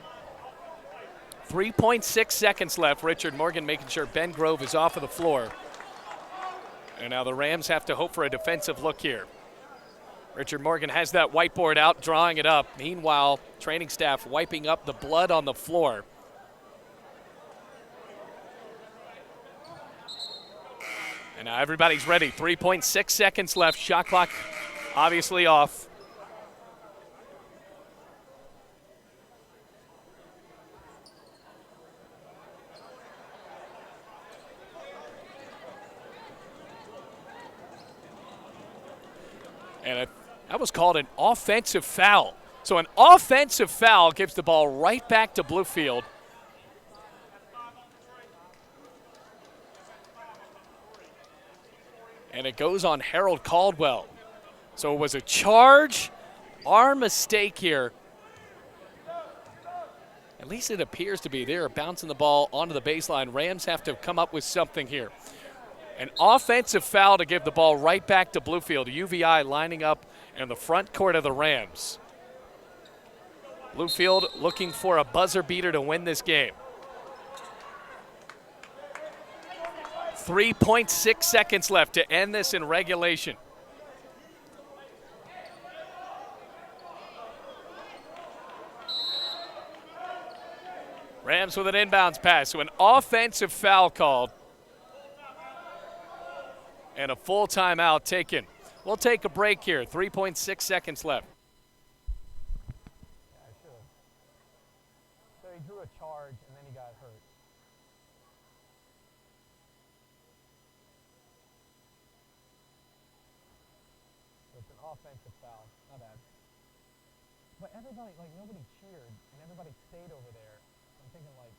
3.6 seconds left. Richard Morgan making sure Ben Grove is off of the floor. And now the Rams have to hope for a defensive look here. Richard Morgan has that whiteboard out, drawing it up. Meanwhile, training staff wiping up the blood on the floor. And now everybody's ready. 3.6 seconds left. Shot clock obviously off. And that was called an offensive foul. So an offensive foul gives the ball right back to Bluefield. And it goes on Harold Caldwell. So it was a charge, our mistake here. At least it appears to be. They're bouncing the ball onto the baseline. Rams have to come up with something here. An offensive foul to give the ball right back to Bluefield. UVI lining up in the front court of the Rams. Bluefield looking for a buzzer beater to win this game. 3.6 seconds left to end this in regulation. Rams with an inbounds pass, so an offensive foul called. And a full timeout taken. We'll take a break here. 3.6 seconds left. Yeah, I should. So he drew a charge and then he got hurt. So it's an offensive foul. Not bad. But everybody, like, nobody cheered and everybody stayed over there. I'm thinking, like,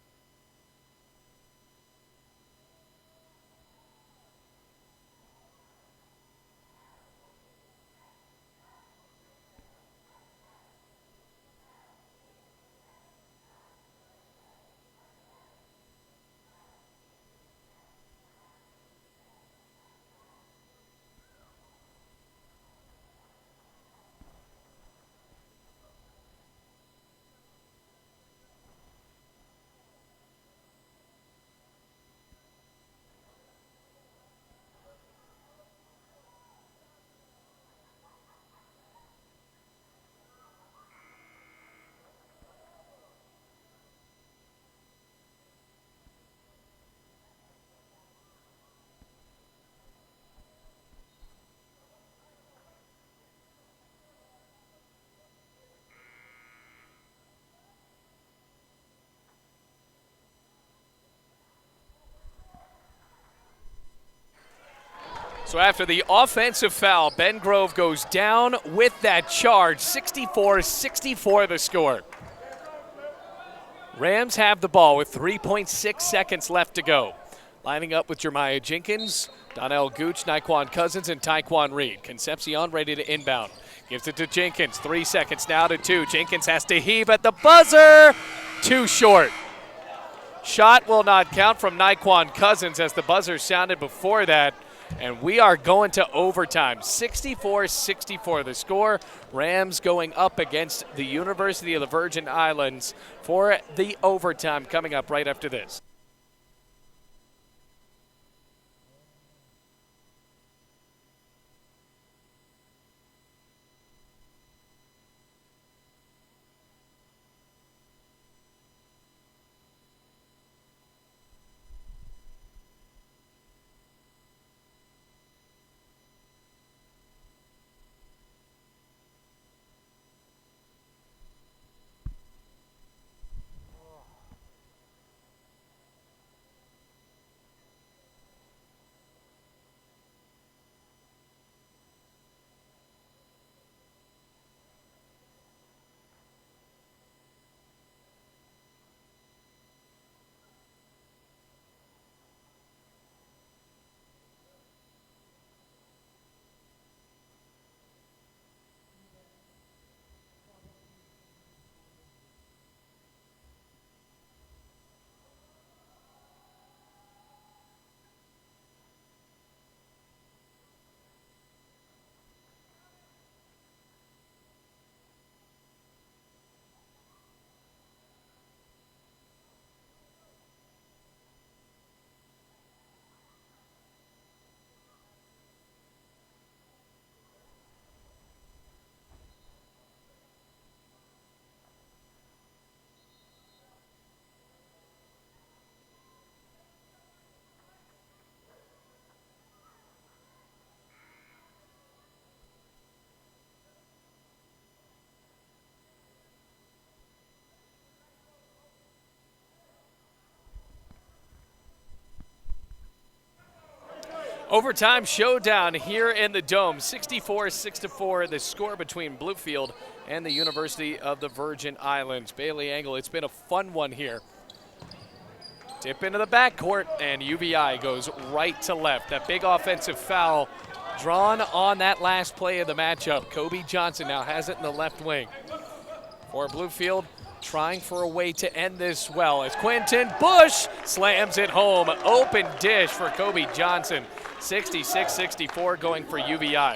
So after the offensive foul, Ben Grove goes down with that charge. 64-64 the score. Rams have the ball with 3.6 seconds left to go. Lining up with Jeremiah Jenkins, Donnell Gooch, Naquan Cousins, and Tyquan Reed. Concepcion ready to inbound. Gives it to Jenkins. 3 seconds now to 2. Jenkins has to heave at the buzzer. Too short. Shot will not count from Naquan Cousins as the buzzer sounded before that. And we are going to overtime. 64-64 the score. Rams going up against the University of the Virgin Islands for the overtime coming up right after this. Overtime showdown here in the Dome. 64-64 the score between Bluefield and the University of the Virgin Islands. Bailey Engel, it's been a fun one here. Tip into the backcourt, and UVI goes right to left. That big offensive foul drawn on that last play of the matchup. Kobe Johnson now has it in the left wing. For Bluefield, trying for a way to end this well as Quentin Bush slams it home. Open dish for Kobe Johnson. 66-64 going for UVI.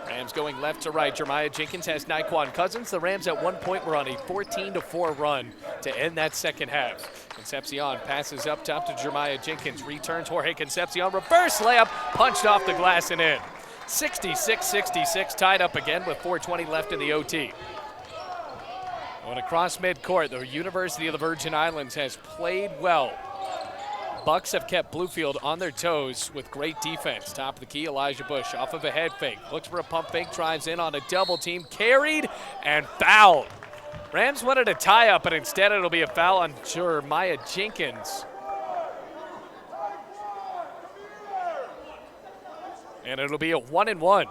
Rams going left to right. Jeremiah Jenkins has Naquan Cousins. The Rams at one point were on a 14-4 run to end that second half. Concepcion passes up top to Jeremiah Jenkins. Returns Jorge Concepcion. Reverse layup. Punched off the glass and in. 66-66 tied up again with 4:20 left in the OT. Going across midcourt, the University of the Virgin Islands has played well. Bucks have kept Bluefield on their toes with great defense. Top of the key, Elijah Bush off of a head fake. Looks for a pump fake, drives in on a double team, carried and fouled. Rams wanted a tie up, but instead it'll be a foul on Jeremiah Jenkins. And it'll be a 1-and-1.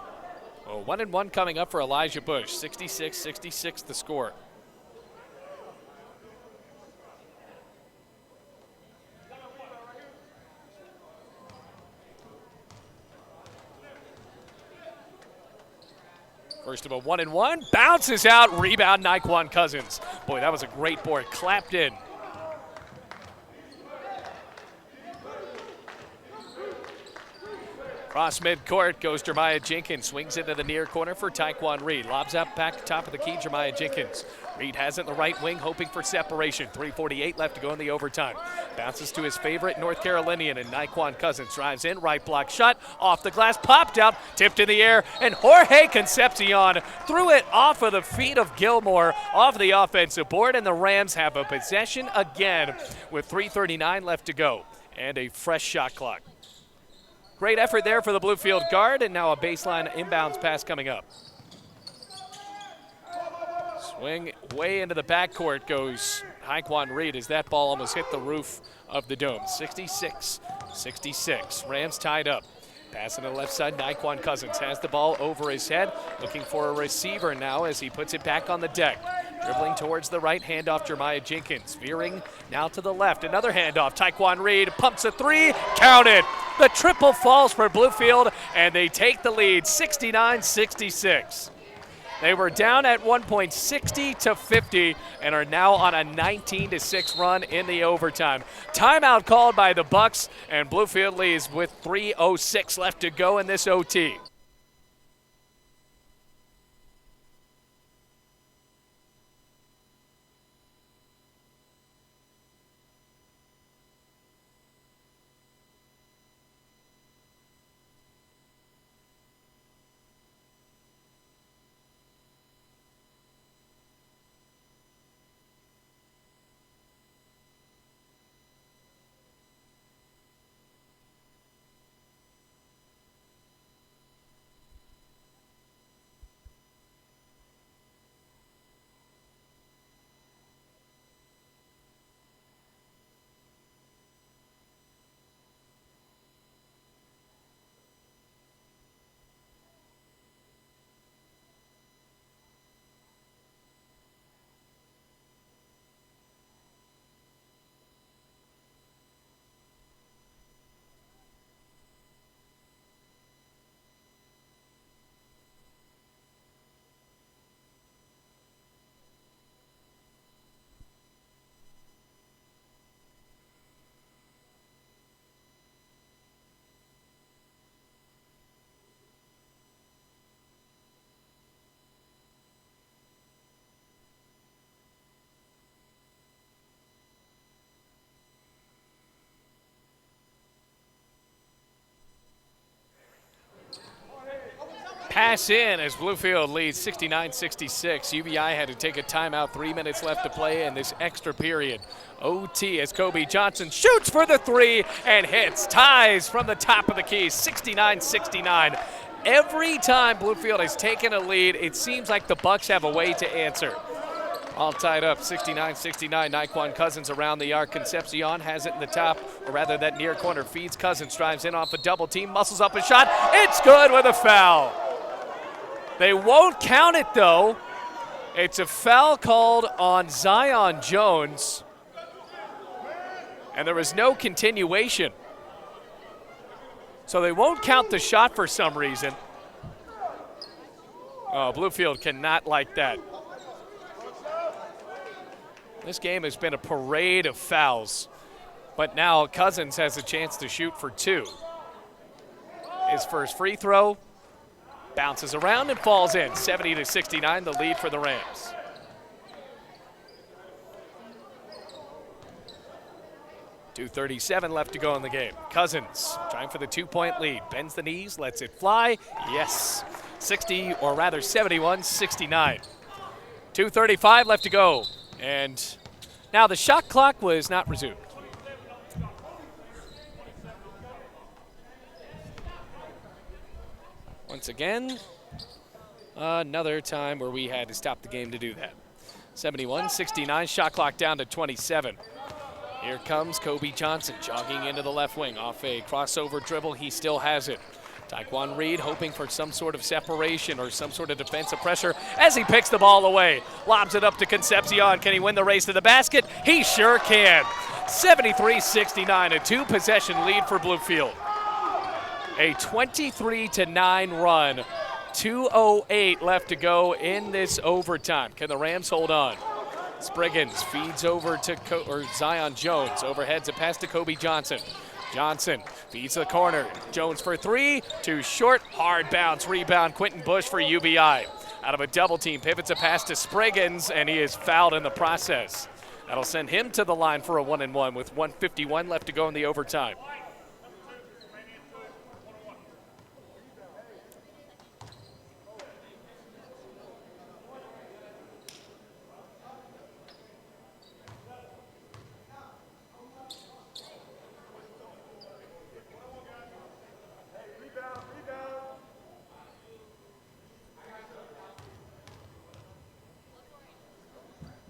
A 1-and-1 coming up for Elijah Bush. 66-66 the score. First of a 1-and-1, bounces out, rebound Naquan Cousins. Boy, that was a great board, clapped in. Cross midcourt goes Jeremiah Jenkins, swings into the near corner for Taekwon Reed. Lobs up back top of the key, Jeremiah Jenkins. Reed has it in the right wing, hoping for separation. 3:48 left to go in the overtime. Bounces to his favorite North Carolinian, and Naquan Cousins drives in, right block shot, off the glass, popped out, tipped in the air, and Jorge Concepcion threw it off of the feet of Gilmore, off the offensive board, and the Rams have a possession again with 3:39 left to go, and a fresh shot clock. Great effort there for the Bluefield guard, and now a baseline inbounds pass coming up. Swing way into the backcourt goes Taekwon Reed as that ball almost hit the roof of the Dome. 66-66. Rams tied up. Passing to the left side, Naquan Cousins has the ball over his head, looking for a receiver now as he puts it back on the deck. Dribbling towards the right, handoff Jeremiah Jenkins. Veering now to the left, another handoff. Taekwon Reed pumps a three, counted. The triple falls for Bluefield, and they take the lead, 69-66. They were down at one point 60-50 and are now on a 19-6 run in the overtime. Timeout called by the Bucks, and Bluefield leads with 3:06 left to go in this OT. Pass in as Bluefield leads 69-66. UVI had to take a timeout, 3 minutes left to play in this extra period. OT as Kobe Johnson shoots for the three and hits. Ties from the top of the key, 69-69. Every time Bluefield has taken a lead, it seems like the Bucks have a way to answer. All tied up, 69-69. Naquan Cousins around the arc. Concepcion has it in the top, or rather that near corner feeds. Cousins drives in off a double team, muscles up a shot. It's good with a foul. They won't count it though. It's a foul called on Zion Jones, and there was no continuation. So they won't count the shot for some reason. Oh, Bluefield cannot like that. This game has been a parade of fouls, but now Cousins has a chance to shoot for two. His first free throw bounces around and falls in. 70-69, the lead for the Rams. .237 left to go in the game. Cousins trying for the 2-point lead. Bends the knees, lets it fly. Yes, 60, or rather 71-69. 2:35 left to go. And now the shot clock was not resumed. Once again, another time where we had to stop the game to do that. 71-69, shot clock down to 27. Here comes Kobe Johnson jogging into the left wing. Off a crossover dribble, he still has it. Taekwon Reed hoping for some sort of separation or some sort of defensive pressure as he picks the ball away. Lobs it up to Concepcion. Can he win the race to the basket? He sure can. 73-69, a two-possession lead for Bluefield. A 23-9 run. 2:08 left to go in this overtime. Can the Rams hold on? Spriggins feeds over to Zion Jones. Overheads a pass to Kobe Johnson. Johnson feeds the corner. Jones for three. Too short. Hard bounce. Rebound. Quentin Bush for UBI. Out of a double team. Pivots a pass to Spriggins, and he is fouled in the process. That'll send him to the line for a 1-and-1 with 1:51 left to go in the overtime.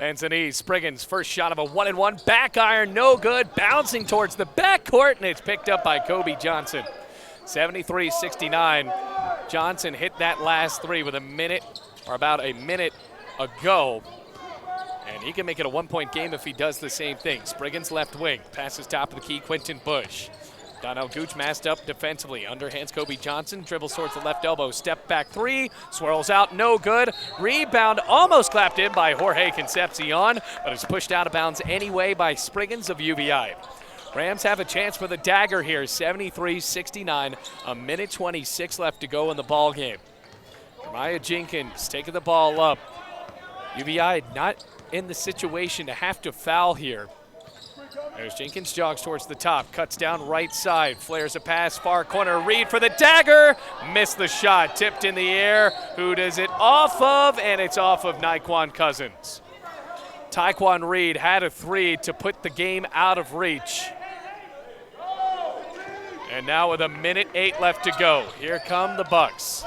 Manzanese, Spriggins, first shot of a 1-and-1, back iron, no good, bouncing towards the backcourt, and it's picked up by Kobe Johnson. 73-69. Johnson hit that last three with about a minute ago, and he can make it a one-point game if he does the same thing. Spriggins left wing, passes top of the key, Quentin Bush. Donnell Gooch masked up defensively. Underhands Kobe Johnson, dribbles towards the left elbow. Step back three, swirls out, no good. Rebound almost clapped in by Jorge Concepcion, but it's pushed out of bounds anyway by Spriggins of UVI. Rams have a chance for the dagger here, 73-69, a minute 26 left to go in the ball game. Maya Jenkins taking the ball up. UVI not in the situation to have to foul here. There's Jenkins, jogs towards the top, cuts down right side, flares a pass, far corner, Reed for the dagger, missed the shot, tipped in the air. Who does it off of? And it's off of Naquan Cousins. Taekwon Reed had a three to put the game out of reach. And now with a minute 8 left to go, here come the Bucks.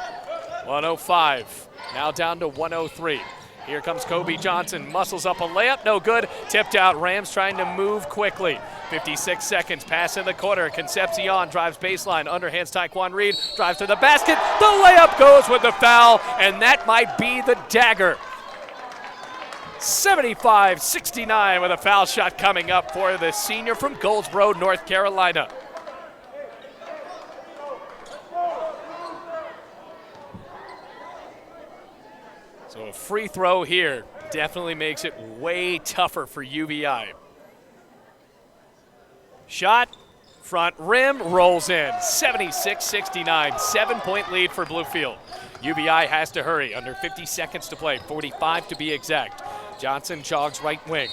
105, now down to 103. Here comes Kobe Johnson, muscles up a layup, no good, tipped out. Rams trying to move quickly. 56 seconds, pass in the corner. Concepcion drives baseline, underhands Taekwon Reed, drives to the basket. The layup goes with the foul, and that might be the dagger. 75-69 with a foul shot coming up for the senior from Goldsboro, North Carolina. So a free throw here definitely makes it way tougher for UVI. Shot, front rim, rolls in. 76-69, 7-point lead for Bluefield. UVI has to hurry, under 50 seconds to play, 45 to be exact. Johnson jogs right wing.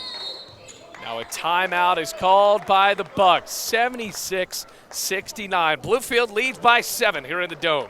Now a timeout is called by the Bucks, 76-69. Bluefield leads by 7 here in the Dome.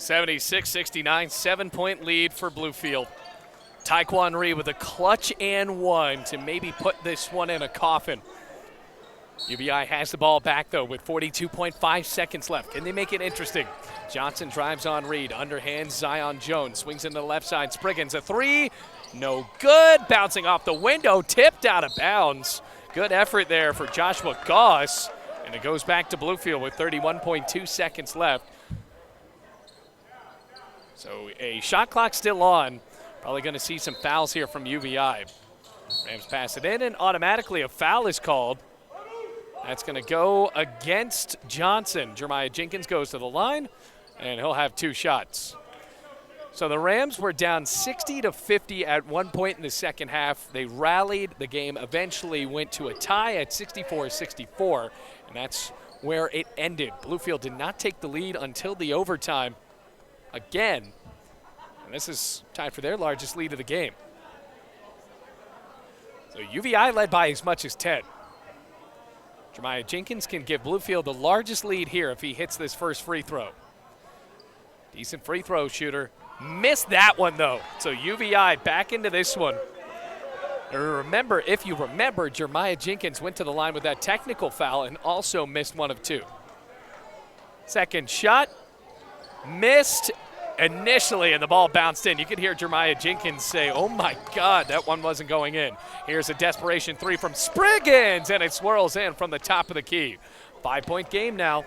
76-69, 7-point lead for Bluefield. Taekwon Ri with a clutch and one to maybe put this one in a coffin. UVI has the ball back, though, with 42.5 seconds left. Can they make it interesting? Johnson drives on Reed. Underhand, Zion Jones swings into the left side. Spriggans, a three. No good. Bouncing off the window. Tipped out of bounds. Good effort there for Joshua Goss. And it goes back to Bluefield with 31.2 seconds left. So a shot clock still on. Probably going to see some fouls here from UVI. Rams pass it in, and automatically a foul is called. That's going to go against Johnson. Jeremiah Jenkins goes to the line, and he'll have two shots. So the Rams were down 60-50 at one point in the second half. They rallied. The game eventually went to a tie at 64-64, and that's where it ended. Bluefield did not take the lead until the overtime again, and this is tied for their largest lead of the game. So UVI led by as much as 10. Jeremiah Jenkins can give Bluefield the largest lead here if he hits this first free throw. Decent free throw shooter. Missed that one, though. So UVI back into this one. Remember, if you remember, Jeremiah Jenkins went to the line with that technical foul and also missed one of two. Second shot. Missed initially, and the ball bounced in. You could hear Jeremiah Jenkins say, oh my God, that one wasn't going in. Here's a desperation three from Spriggans, and it swirls in from the top of the key. 5-point game now.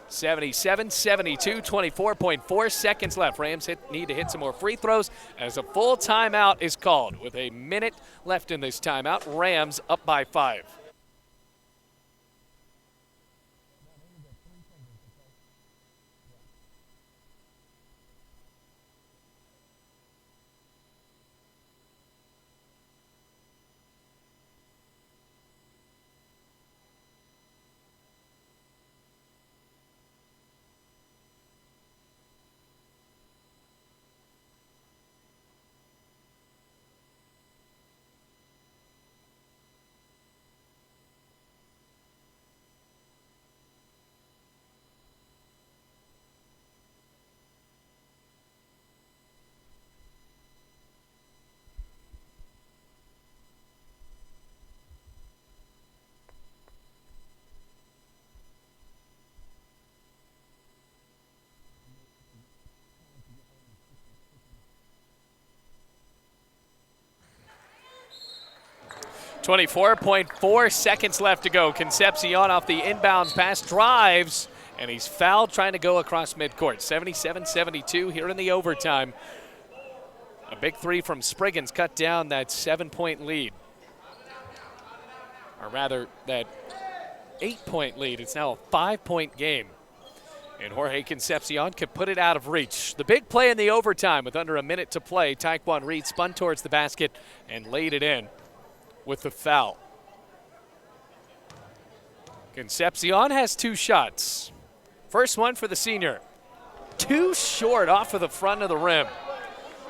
77-72, 24.4 seconds left. Rams need to hit some more free throws as a full timeout is called. With a minute left in this timeout, Rams up by 5. .4 seconds left to go. Concepcion off the inbounds pass, drives, and he's fouled trying to go across midcourt. 77-72 here in the overtime. A big three from Spriggans cut down that 7-point lead. Or rather, that 8-point lead. It's now a 5-point game. And Jorge Concepcion could put it out of reach. The big play in the overtime with under a minute to play. Taekwon Reed spun towards the basket and laid it in with the foul. Concepcion has two shots. First one for the senior. Too short off of the front of the rim.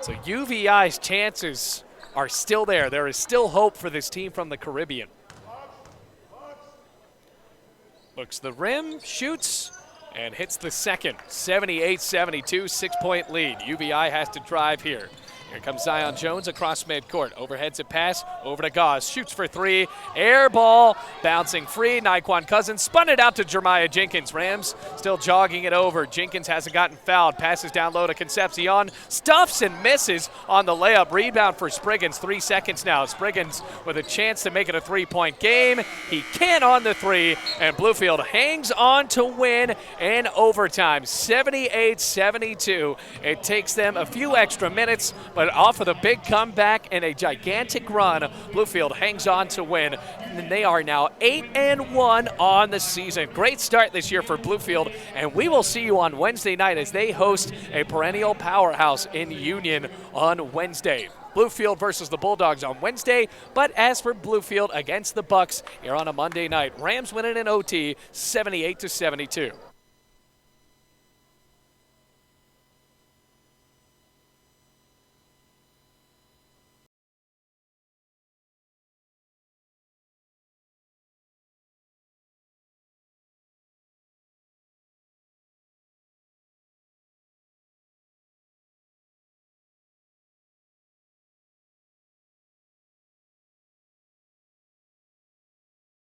So UVI's chances are still there. There is still hope for this team from the Caribbean. Looks the rim, shoots, and hits the second. 78-72, 6-point lead. UVI has to drive here. Here comes Zion Jones across midcourt. Overheads a pass, over to Goss. Shoots for three. Air ball, bouncing free. Naquan Cousins spun it out to Jeremiah Jenkins. Rams still jogging it over. Jenkins hasn't gotten fouled. Passes down low to Concepcion. Stuffs and misses on the layup. Rebound for Spriggans. 3 seconds now. Spriggans with a chance to make it a 3-point game. He can on the three, and Bluefield hangs on to win in overtime. 78-72. It takes them a few extra minutes, but off of the big comeback and a gigantic run, Bluefield hangs on to win. And they are now 8-1 on the season. Great start this year for Bluefield, and we will see you on Wednesday night as they host a perennial powerhouse in Union on Wednesday. Bluefield versus the Bulldogs on Wednesday, but as for Bluefield against the Bucks here on a Monday night, Rams winning in OT 78-72.